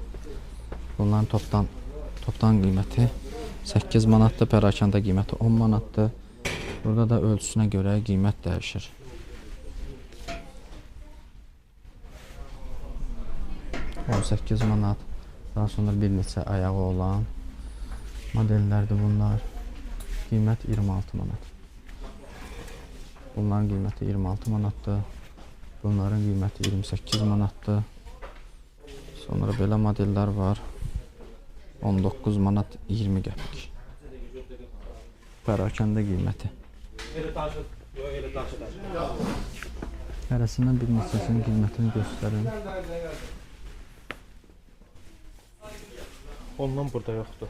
Speaker 1: Bunların topdan qiyməti 8 manatdır, pərakəndə qiyməti 10 manatdır. Burada da ölçüsünə görə qiymət dəyişir. $18 manat. Daha sonra bir neçə ayağı olan modellərdir bunlar. Qiymət 26 manat. Bunların qiyməti 26 manatdır. Bunların qiyməti 28 manatdır. Sonra belə modellər var. 19 manat 20 qəpik. Pərakəndə qiyməti. Hərəsindən bir neçəsinin qiymətini göstərim.
Speaker 3: Ondan burada yoxdur.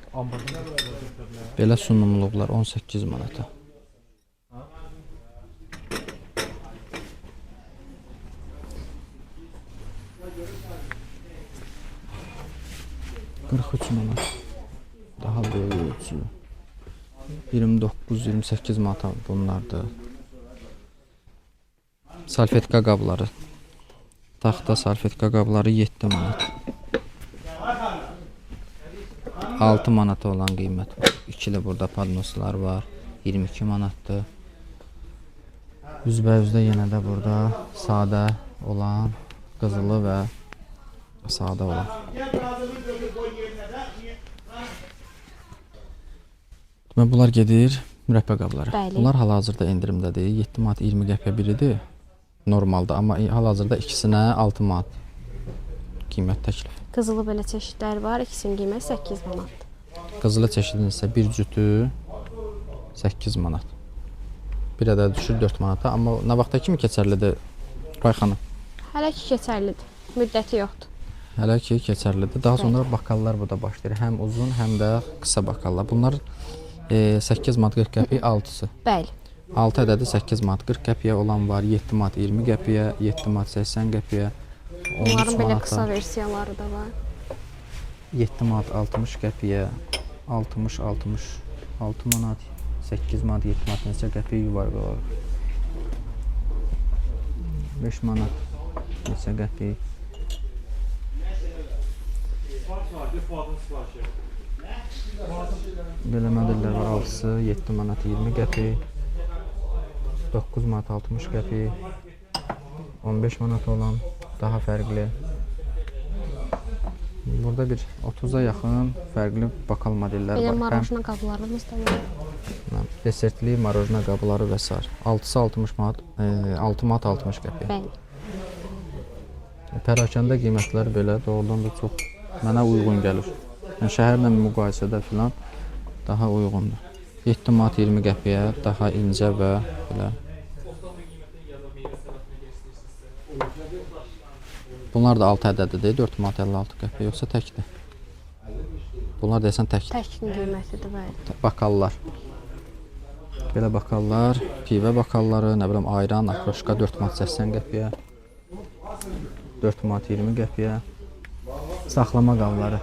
Speaker 1: Belə sunumluqlar 18 manata. $43 manat. Daha böyük ölçülü. 29-28 manata bunlardır. Salfetka qabları. Taxta salfetka qabları 7 manat. 6 manata olan qiymət var. İkili burada padnoslar var. 22 manatdır. Üzbəyüzdə yenə də burada sadə olan, qızılı və sadə olan. Demək, bunlar gedir mürəbbə qabları.
Speaker 2: Bəli.
Speaker 1: Bunlar hal-hazırda endirimdədir. 7 manat 20 qəpiyə biridir. Normalda, amma hal-hazırda ikisinə 6 manat qiymət təklif.
Speaker 2: Qızılı belə çeşidlər var. İkisinin qiyməti 8 manat.
Speaker 1: Qızılı çeşidin isə bir cütü 8 manat. Bir ədəd düşür 4 manata. Amma nə vaxta kimi keçərlidir Ray xanım?
Speaker 2: Hələ ki keçərlidir. Müddəti yoxdur.
Speaker 1: Hələ ki keçərlidir. Daha sonra bakallar burada başlayır. Həm uzun, həm də qısa bakallar. Bunlar 8 manat 40 qəpiyə 6-sı.
Speaker 2: Bəli.
Speaker 1: 6 ədədi 8 manat 40 qəpiyə olan var. 7 manat 20 qəpiyə, 7 manat 80 qəpiyə.
Speaker 2: Onların belə qısa versiyaları da var.
Speaker 1: 7 manat 60 qəpiyə, 6 manat, 8 manat, 7 manat neçə qəpiyə yuvarlaq olur. 5 manat neçə qəpiyə. Belə modellər var. 6-sı 7 manat 20 qəpiyə, 9 manat 60 qəpiyə, 15 manat olan daha fərqli. Burada bir 30-a yaxın fərqli bakal modellər
Speaker 2: Belə
Speaker 1: var.
Speaker 2: marojna qablarımız da var.
Speaker 1: Desertli marojna qabları və s. 6-sı 60 manat, 6 manat 60 qəpiyə.
Speaker 2: Bəli.
Speaker 1: Pərakəndə qiymətləri belə doğrudan da çox mənə uyğun gəlir. Yəni şəhərlə müqayisədə filan daha uyğundur. 7 manat 20 qəpiyə daha incə və belə. Bunlar da 6 ədədidir, 4 manat 56 qəpiyə, yoxsa təkdir? Bunlar desən təkdir.
Speaker 2: Təkin qiymətidir, bəli.
Speaker 1: Bakallar. Belə bakallar, pivə bakalları, nə bilim ayran, akroşka 4 manat 80 qəpiyə, 4 manat 20 qəpiyə. Saxlama qabları.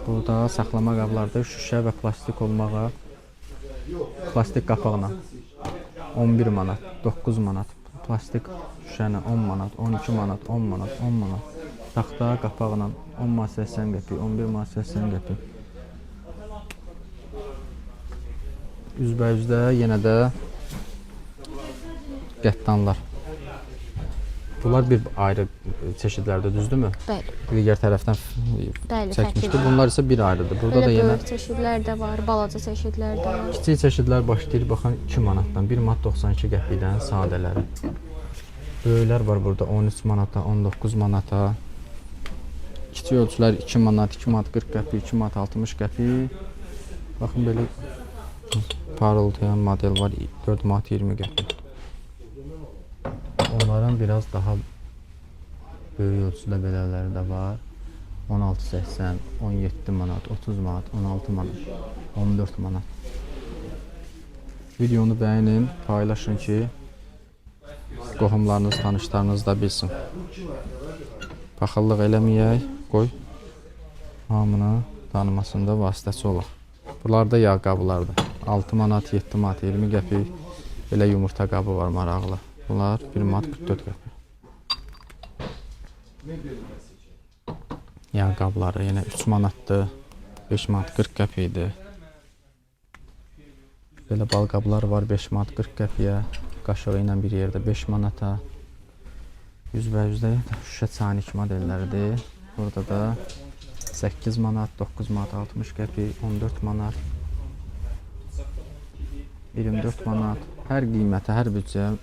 Speaker 1: Burada saxlama qablarda şüşə və plastik olmağa, plastik qapaqla 11 manat, 9 manat, plastik şüşəni 10 manat, 12 manat, 10 manat, 10 manat, taxta qapaqla 10 manat 80 qəpik, 11 manat 80 qəpik. Üzbəyüzdə yenə də qəttanlar. Bunlar bir ayrı çeşidlərdə, düzdürmü?
Speaker 2: Bəli.
Speaker 1: Digər tərəfdən
Speaker 2: Bəli,
Speaker 1: çəkmişdi.
Speaker 2: fərqli.
Speaker 1: Bunlar isə bir ayrıdır. Burada da
Speaker 2: Belə
Speaker 1: yenə
Speaker 2: böyük çeşidlər də var, balaca çeşidlər də var.
Speaker 1: kiçik çeşidlər başlayır baxın 2 manatdan, 1 manat 92 qəpikdən sadələri. Böyüklər var burada 13 manata, 19 manata. Kiçik ölçülər 2 manat, 2 manat 40 qəpik, 2 manat 60 qəpik. Baxın belə parıldayan model var 4 manat 20 qəpik. Onların biraz daha böyük ölçüdə belələri də var. 16.80, 17 manat, 30 manat, 16 manat, 14 manat. Videonu bəyənin, paylaşın ki, qohumlarınız, tanışlarınız da bilsin. Paxıllıq eləməyək, qoy hamını tanımasında vasitəçi olaq. Bunlar da yağ qabılardır. 6 manat, 7 manat, 20 qəpik. Belə yumurta qabı var maraqlı. Bunlar 1 manat 44 qəpik. Yağ qabları yenə 3 manatdır. 5 manat 40 qəpikdir. Belə bal qablar var 5 manat 40 qəpiyə. Qaşığı ilə bir yerdə 5 manata. Üzbəyüzdə şüşə çaynik modelləridir. Burada da 8 manat, 9 manat 60 qəpik, 14 manat, 24 manat. Hər qiymətə, hər büdcəyə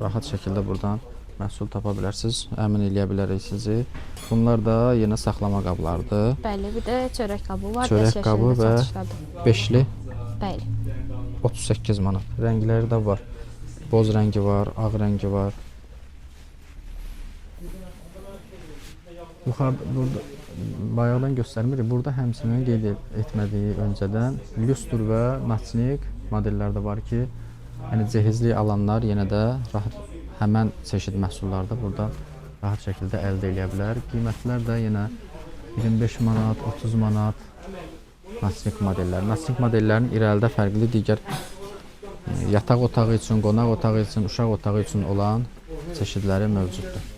Speaker 1: rahat şəkildə buradan məhsul tapa bilərsiniz. Əmin eləyə bilərik sizi. Bunlar da yenə saxlama qablardır.
Speaker 2: Bəli, bir də çörək qabı var.
Speaker 1: Çörək qabı və beşli
Speaker 2: Bəli.
Speaker 1: 38 manat. Rəngləri də var. Boz rəngi var, ağ rəngi var. Yuxarıda burada bayaqdan göstərmirik. Burada həmçinin qeyd etmədiyi öncədən lüstr və naçnik modellər də var ki, yəni cehizlik alanlar yenə də rahat həmən çeşid məhsullarda burada rahat şəkildə əldə edə bilər. Qiymətlər də yenə 25 manat, 30 manat naçnik modellər. Naçnik modellərin irəlidə fərqli digər yataq otağı üçün, qonaq otağı üçün, uşaq otağı üçün olan çeşidləri mövcuddur.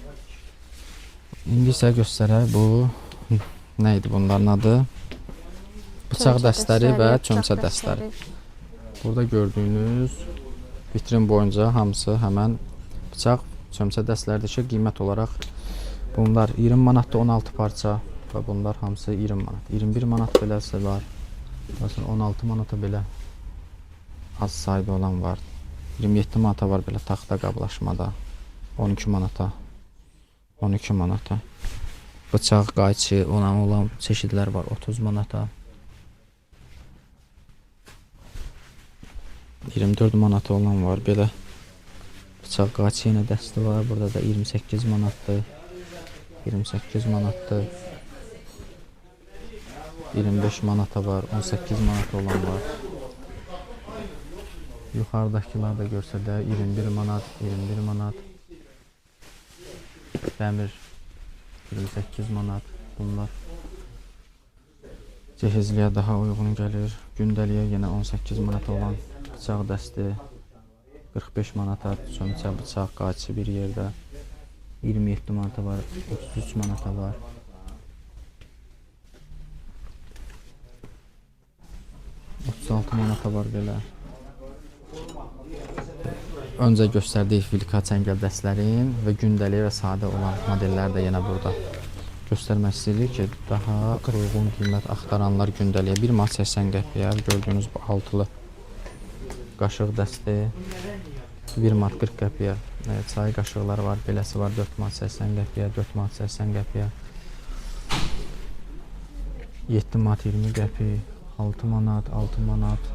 Speaker 1: İndi isə göstərək bu nə idi bunların adı? Bıçaq dəstləri və çömçə dəstləri. Burada gördüyünüz vitrin boyunca hamısı həmən bıçaq, çömçə dəstləridir ki, qiymət olaraq bunlar 20 manatda 16 parça və bunlar hamısı 20 manat. 21 manat beləsi var. 16 manata belə az sayda olan var. 27 manata var belə taxta qablaşmada. 12 manata. 12 manata. Bıçaq, qayçı olan çeşidlər var 30 manata. 24 manata olan var belə. Bıçaq, qayçı yenə dəsti var. Burada da 28 manatdır. 28 manatdır. 25 manata var. 18 manata olan var. Yuxarıdakılar da görsədə 21 manat, 21 manat. Dəmir 28 manat. Bunlar cehizliyə daha uyğun gəlir. Gündəliyə yenə 18 manat olan bıçaq dəsti 45 manata, çömçə, bıçaq, qayçı bir yerdə 27 manata var, 33 manata var. $36 manata var belə. Öncə göstərdiyi filka çəngəl dəstlərin və gündəlik və sadə olan modellər də yenə burada göstərmək istəyirik ki, daha uyğun qiymət axtaranlar gündəliyə 1 manat 80 qəpiyə gördüyünüz bu altılı qaşıq dəsti 1 manat 40 qəpiyə çay qaşıqları var, beləsi var 4 manat 80 qəpiyə, 4 manat 80 qəpiyə 7 manat 20 qəpi, 6 manat, 6 manat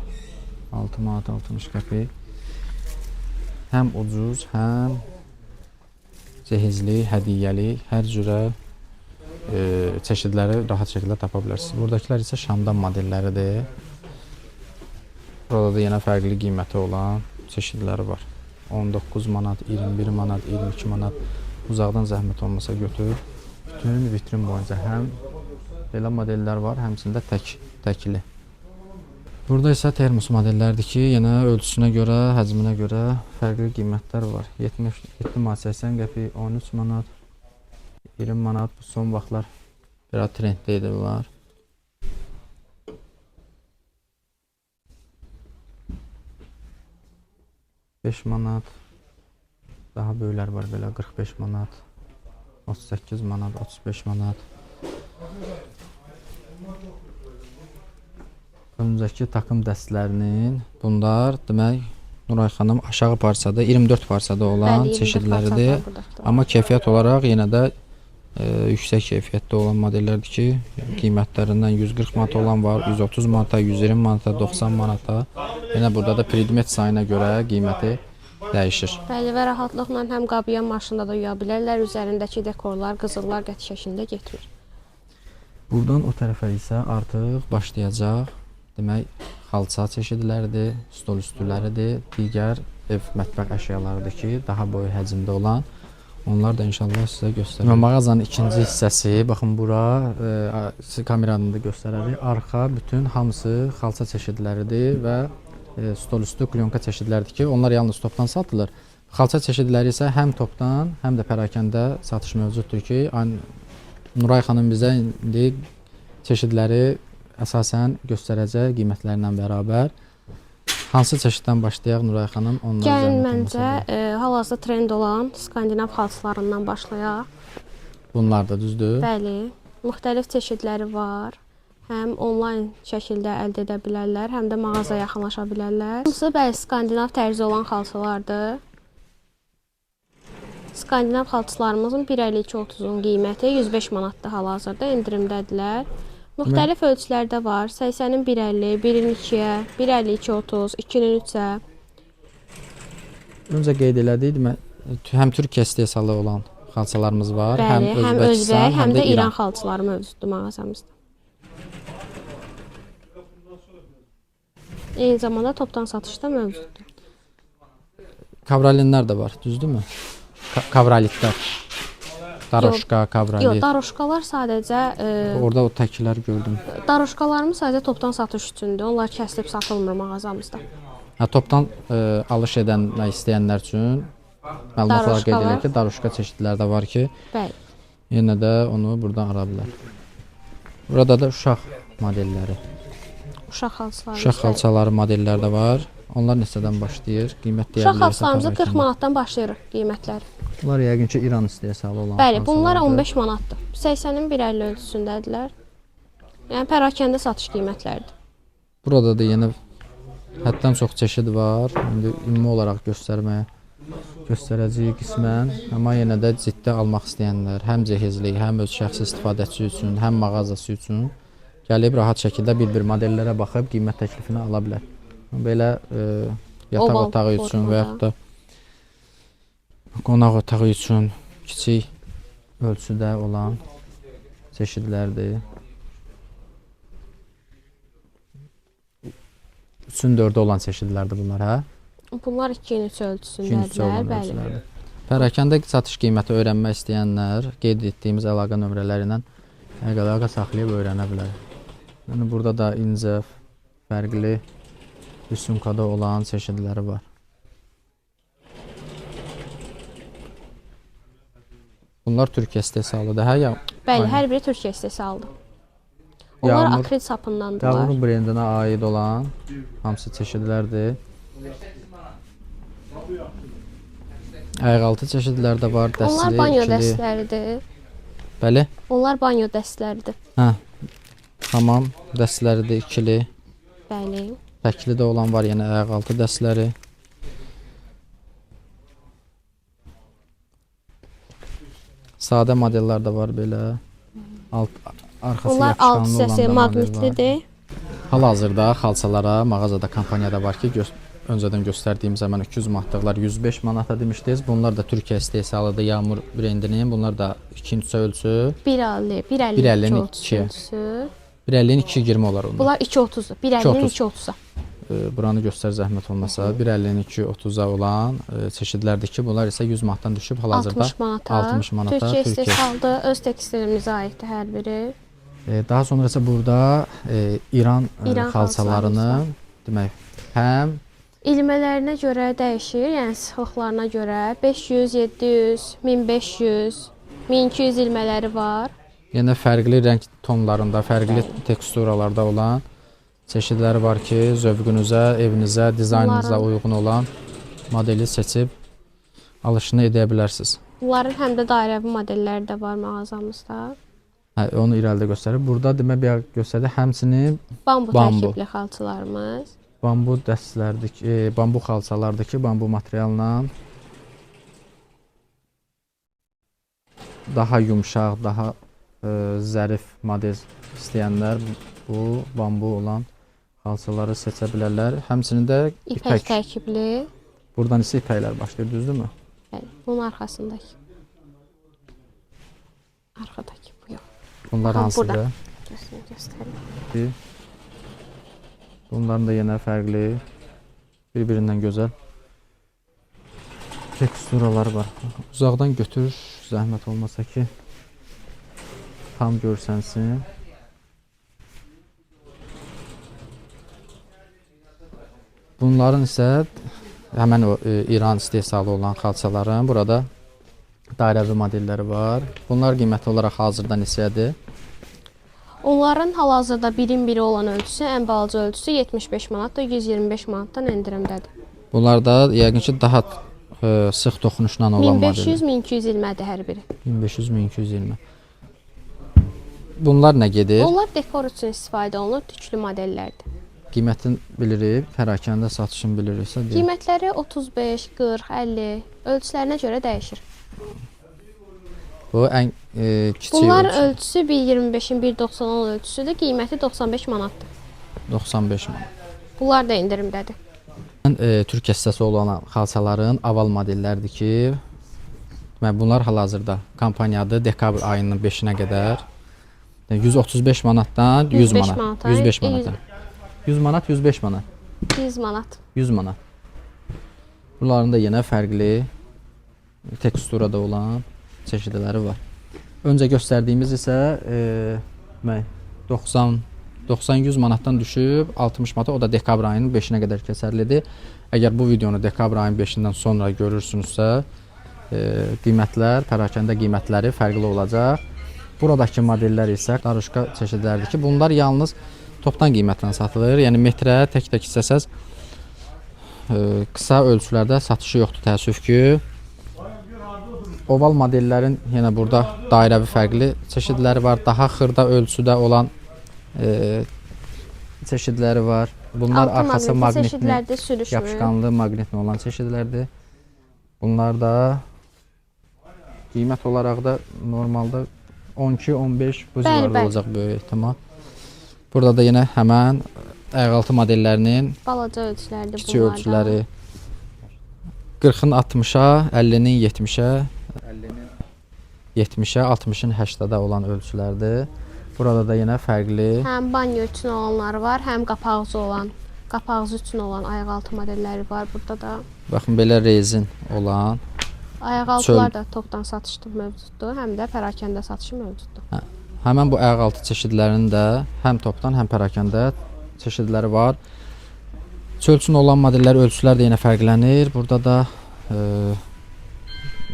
Speaker 1: 6 manat 60 qəpi. Həm ucuz, həm cehizli, hədiyyəli, hər cürə çeşidləri rahat şəkildə tapa bilərsiniz. Buradakılar isə Şamdan modelləridir. Burada da yenə fərqli qiyməti olan çeşidləri var. 19 manat, 21 manat, 22 manat. Uzaqdan zəhmət olmasa götür. Bütün vitrin boyunca həm Belə modellər var, həmçində təkli. Burada isə termos modellərdir ki, yenə ölçüsünə görə, həcminə görə fərqli qiymətlər var. 77 manat 80 qəpik, 13 manat, 20 manat. Bu son vaxtlar biraz trenddə idi bunlar. $5 manat. Daha böyüklər var belə 45 manat, 38 manat, 35 manat. Önümüzdəki takım dəstlərinin bunlar demək Nuray xanım aşağı parçada 24 parçada olan çeşidləridir. Amma keyfiyyət olaraq yenə də yüksək keyfiyyətdə olan modellərdir ki, qiymətlərindən 140 manat olan var, 130 manata, 120 manata, 90 manata. Yenə burada da predmet sayına görə qiyməti dəyişir.
Speaker 2: Bəli, və rahatlıqla həm qabıya maşında da yuya bilərlər, üzərindəki dekorlar, qızıllar qəti şəklində getmir.
Speaker 1: Buradan o tərəfə isə artıq başlayacaq demək xalça çeşidləridir, stol üstüləridir, digər ev mətbəx əşyalarıdır ki, daha böyük həcmdə olan. Onlar da inşallah sizə göstərəcəm. Mağazanın ikinci hissəsi, baxın bura kameranı da göstərərik. Arxa bütün hamısı xalça çeşidləridir və stol üstü klyonka çeşidləridir ki, onlar yalnız topdan satılır. Xalça çeşidləri isə həm topdan, həm də pərakəndə satış mövcuddur ki, Nuray xanım bizə indi çeşidləri əsasən göstərəcək qiymətlərlə bərabər. Hansı çeşiddən başlayaq Nuray xanım?
Speaker 2: Gəlin məncə hal-hazırda trend olan Skandinav xalçalarından başlayaq.
Speaker 1: Bunlar da düzdür?
Speaker 2: Bəli, müxtəlif çeşidləri var. Həm onlayn şəkildə əldə edə bilərlər, həm də mağazaya yaxınlaşa bilərlər. Hamısı bəli Skandinav tərzi olan xalçalardır. Skandinav xalçalarımızın 1.52-30-un qiyməti 105 manatdır hal-hazırda, endirimdədirlər. Müxtəlif ölçülərdə var. 80-in 1.50, 1-in 2-yə, 1.52-30, 2-nin 3-ə.
Speaker 1: Öncə qeyd elədik, həm Türkiyə istehsalı olan xalçalarımız var,
Speaker 2: bəli,
Speaker 1: həm Özbək,
Speaker 2: həm də İran xalçaları mövcuddur mağazamızda. Eyni zamanda topdan satışda mövcuddur.
Speaker 1: Kavralinlər də var, düzdürmü? Kavralitlər. Daroşka, kavralit.
Speaker 2: Yox, daroşkalar sadəcə...
Speaker 1: Orada o təkilər gördüm.
Speaker 2: Daroşkalarımız sadəcə topdan satış üçündür. Onlar kəsilib satılmır mağazamızda.
Speaker 1: Topdan alış edənlər istəyənlər üçün məlumatlar qeyd edir ki, daroşka çeşidləri də var ki,
Speaker 2: bəli,
Speaker 1: yenə də onu buradan ala bilər. Burada da uşaq modelləri. Uşaq xalçaları modellər də var. Onlar neçədən başlayır? Qiymət deyə
Speaker 2: bilərsiniz. Uşaq xalçalarımızı 40 manatdan başlayır qiymətləri.
Speaker 1: Bunlar yəqin ki, İran istehsalı olan
Speaker 2: bəli, bunlar 15 manatdır. 80-in 1.50 ölçüsündədirlər. Yəni pərakəndə satış qiymətləridir.
Speaker 1: Burada da yenə həddən çox çeşid var. İndi ümumi olaraq göstərəcəyik qismən. Amma yenə də ciddi almaq istəyənlər, həm cehizlik, həm öz şəxsi istifadəçi üçün, həm mağazası üçün gəlib rahat şəkildə bir-bir modellərə baxıb qiymət təklifini ala bilər. Belə yataq otağı üçün və yaxud da qonaq otağı üçün kiçik ölçüdə olan çeşidlərdir. 3-ün 4-də olan çeşidlərdir bunlar, hə?
Speaker 2: Bunlar 2-in 3 ölçüsündədirlər, bəli.
Speaker 1: Pərakəndə satış qiyməti öyrənmək istəyənlər qeyd etdiyimiz əlaqə nömrələri ilə əlaqə saxlayıb öyrənə bilər. Yəni burada da incə, fərqli rüsumkada olan çeşidləri var. Bunlar Türkiyə istehsalıdır, hə?
Speaker 2: Bəli, hər biri Türkiyə istehsalıdır. Onlar akrit sapındandırlar.
Speaker 1: Yağmur brendinə aid olan hamısı çeşidlərdir. Ayaqaltı çeşidlər də var, dəstli,
Speaker 2: onlar banyo dəstləridir.
Speaker 1: Bəli?
Speaker 2: Onlar banyo dəstləridir.
Speaker 1: Hə, tamam, dəstləridir, ikili.
Speaker 2: Bəli.
Speaker 1: Təkli də olan var, yenə ayaqaltı dəstləri. Sadə modellər də var belə. Arxası
Speaker 2: onlar alt hissəsi maqnitlidir.
Speaker 1: Hal-hazırda xalçalara mağazada kampaniyada var ki, öncədən göstərdiyim zaman 200 manatlıqlar 105 manata demişdiniz. Bunlar da Türkiyə istehsalıdır, Yağmur brendinin. Bunlar da 2-3 ölçü.
Speaker 2: 1.50-nin 2 ölçüsü.
Speaker 1: 1.50-nin 2.20 olar onlar.
Speaker 2: Bunlar 2.30-dur. 1.50-nin 2.30-a.
Speaker 1: Buranı göstər zəhmət olmasa. 1.50-nin 2.30-a olan çeşidlərdir ki, bunlar isə 100 manatdan düşüb hal-hazırda 60 manata.
Speaker 2: Türkiyə istehsalıdır, öz tekstilimize aiddir hər biri.
Speaker 1: Daha sonra isə burada İran
Speaker 2: İran
Speaker 1: xalçalarının demək həm
Speaker 2: İlmələrinə görə dəyişir, yəni sıxlıqlarına görə 500, 700, 1500, 1200 ilmələri var.
Speaker 1: yenə fərqli rəng tonlarında, fərqli teksturalarda olan çeşidləri var ki, zövqünüzə, evinizə, dizaynınıza uyğun olan modeli seçib alışını edə bilərsiniz.
Speaker 2: Bunların həm də dairəvi modelləri də var mağazamızda.
Speaker 1: Onu irəlidə göstərir. Burada demək bir göstərdi. Həmçinin
Speaker 2: Bambu
Speaker 1: Bambu.
Speaker 2: tərkibli xalçalarımız.
Speaker 1: bambu dəstlərdəki, bambu xalçalardakı bambu materialla daha yumşaq, daha zərif model istəyənlər bu bambu olan xalçaları seçə bilərlər. Həmçinin də
Speaker 2: İpək tərkibli.
Speaker 1: Buradan isə ipəklər başlayır, düzdürmü?
Speaker 2: Bəli, bunun arxasındakı. Arxadakı bu yox.
Speaker 1: Bunlar
Speaker 2: Aha,
Speaker 1: hansıdır?
Speaker 2: burada. Göstərim.
Speaker 1: Bunların da yenə fərqli, bir-birindən gözəl teksturaları var. Uzaqdan götür, zəhmət olmasa ki, tam görsənsin. Bunların isə həmən o İran istehsalı olan xalçaların burada dairəvi modelləri var. Bunlar qiyməti olaraq hazırda neçədir?
Speaker 2: Onların hal-hazırda birin biri olan ölçüsü, ən balaca ölçüsü 75 manatdır, 125 manatdan endirimdədir.
Speaker 1: Bunlar da yəqin ki daha sıx toxunuşla olan modellər.
Speaker 2: 1500-1200 ilmədir hər biri.
Speaker 1: 1500-1220. Bunlar nə gedir?
Speaker 2: Onlar dekor üçün istifadə olunur, tüklü modellərdir.
Speaker 1: Qiymətini bilirik, pərakəndə satışını biliriksə deyək.
Speaker 2: Qiymətləri 35, 40, 50 ölçülərinə görə dəyişir.
Speaker 1: Bu ən kiçik
Speaker 2: Bunlar
Speaker 1: ölçü.
Speaker 2: ölçüsü 1.25-in 1.90 ölçüsüdür, qiyməti 95 manatdır.
Speaker 1: 95 manat.
Speaker 2: Bunlar da endirimdədir.
Speaker 1: Türk hissəsi olan xalçaların aval modellərdir ki, bunlar hal-hazırda kampaniyadır dekabr ayının 5-nə qədər 135 manatdan 100 manat, 105 manata. 100 manat, 105 manat.
Speaker 2: 100 manat.
Speaker 1: 100 manat. Bunların da yenə fərqli teksturada olan çeşidləri var. Öncə göstərdiyimiz isə 90-100 manatdan düşüb 60 manata, o da dekabr ayının 5-nə qədər keçərlidir. Əgər bu videonu dekabr ayının 5-dən sonra görürsünüzsə, qiymətlər, pərakəndə qiymətləri fərqli olacaq. Buradakı modellər isə qarışqa çeşidlərdir ki, bunlar yalnız topdan qiymətlə satılır. Yəni metrə tək-tək istəsəz qısa ölçülərdə satışı yoxdur, təəssüf ki. Oval modellərin yenə burada dairəvi fərqli çeşidləri var. Daha xırda ölçüdə olan çeşidləri var. Bunlar arxası maqnitli, yapışqanlı maqnitli olan çeşidlərdir. Bunlar da qiymət olaraq da normalda 12-15 bu civarda olacaq böyük ehtimal. Burada da yenə həmən ayaqaltı modellərinin
Speaker 2: balaca ölçülərdir bunlar.
Speaker 1: Kiçik ölçüləri 40-ın 60-a, 50-nin 70-ə, 70-ə, 60-ın 80-ə olan ölçülərdir. Burada da yenə fərqli.
Speaker 2: Həm banyo üçün olanları var, həm qapağızı üçün olan ayaqaltı modelləri var burada da.
Speaker 1: Baxın belə rezin olan.
Speaker 2: Ayaqaltılar da topdan satışda mövcuddur, həm də pərakəndə satışı mövcuddur.
Speaker 1: Həmən bu ayaqaltı çeşidlərinin də həm topdan, həm pərakəndə çeşidləri var. Çöl üçün olan modellər, ölçülər də yenə fərqlənir. Burada da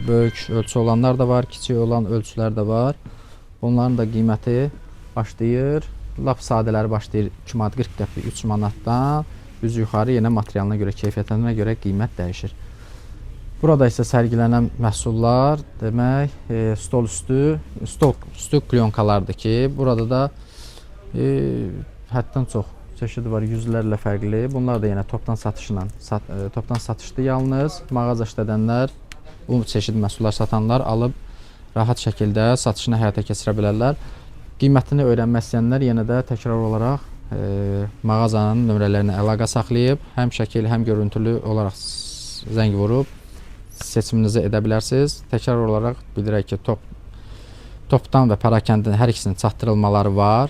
Speaker 1: böyük ölçü olanlar da var, kiçik olan ölçülər də var. Onların da qiyməti başlayır, lap sadələri başlayır 2 manat 40 qəpik, 3 manatdan düz yuxarı yenə materialına görə, keyfiyyətinə görə qiymət dəyişir. Burada isə sərgilənən məhsullar demək stol üstü klyonkalardır ki, burada da həddən çox çeşidi var, yüzlərlə fərqli. Bunlar da yenə topdan satışdır yalnız. Mağaza işlədənlər, bu çeşid məhsullar satanlar alıb rahat şəkildə satışını həyata keçirə bilərlər. Qiymətini öyrənmək istəyənlər yenə də təkrar olaraq mağazanın nömrələrinə əlaqə saxlayıb, həm şəkil, həm görüntülü olaraq zəng vurub seçiminizi edə bilərsiniz. Təkrar olaraq bildirək ki, topdan və pərakəndin hər ikisinin çatdırılmaları var.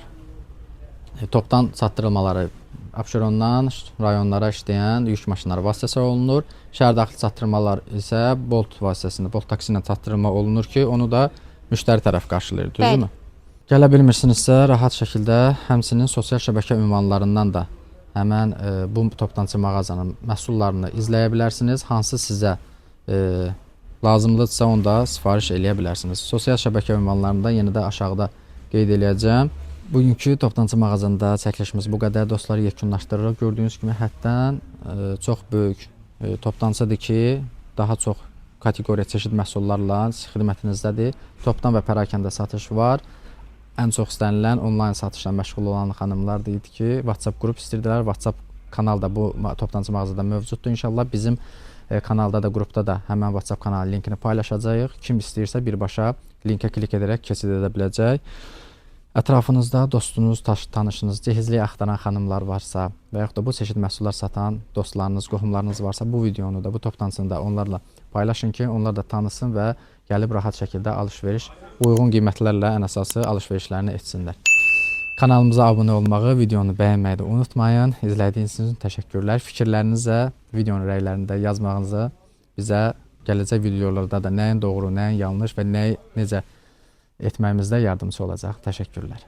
Speaker 1: Topdan çatdırılmaları Abşerondan rayonlara işləyən yük maşınları vasitəsilə olunur. Şəhər daxili çatdırmalar isə Bolt vasitəsilə, Bolt taksi ilə çatdırılma olunur ki, onu da müştəri tərəf qarşılayır, düzdürmü? Gələ bilmirsinizsə, rahat şəkildə həmçinin sosial şəbəkə ünvanlarından da həmən bu toptancı mağazanın məhsullarını izləyə bilərsiniz. Hansı sizə lazımlıdırsa onu da sifariş eləyə bilərsiniz. Sosial şəbəkə ünvanlarında yenə də aşağıda qeyd eləyəcəm. Bugünkü toptancı mağazanda çəkilişimiz bu qədər. Dostlar, yekunlaşdırırıq. Gördüyünüz kimi həddən çox böyük toptancıdır ki, daha çox kateqoriya çeşid məhsullarla xidmətinizdədir. Topdan və pərakəndə satış var. Ən çox istənilən onlayn satışla məşğul olan xanımlar deyildi ki, WhatsApp qrup istəyirdilər. WhatsApp kanal da bu toptancı mağazada mövcuddur. İnşallah bizim kanalda da, qrupda da həmən WhatsApp kanalı linkini paylaşacağıq. Kim istəyirsə birbaşa linkə klik edərək keçid edə biləcək. Ətrafınızda dostunuz, tanışınız, cehizliyi axtaran xanımlar varsa və yaxud da bu çeşid məhsullar satan dostlarınız, qohumlarınız varsa bu videonu da, bu toptancını da onlarla paylaşın ki, onlar da tanısın və gəlib rahat şəkildə alış-veriş, uyğun qiymətlərlə ən əsası alış-verişlərini etsinlər. Kanalımıza abunə olmağı, videonu bəyənməyi də unutmayın. İzlədiyiniz üçün təşəkkürlər. Fikirlərinizə, videonun rəylərində yazmağınızı bizə gələcək videolarda da nəyin doğru, nəyin yanlış və nəyi necə etməyimizdə yardımcı olacaq. Təşəkkürlər.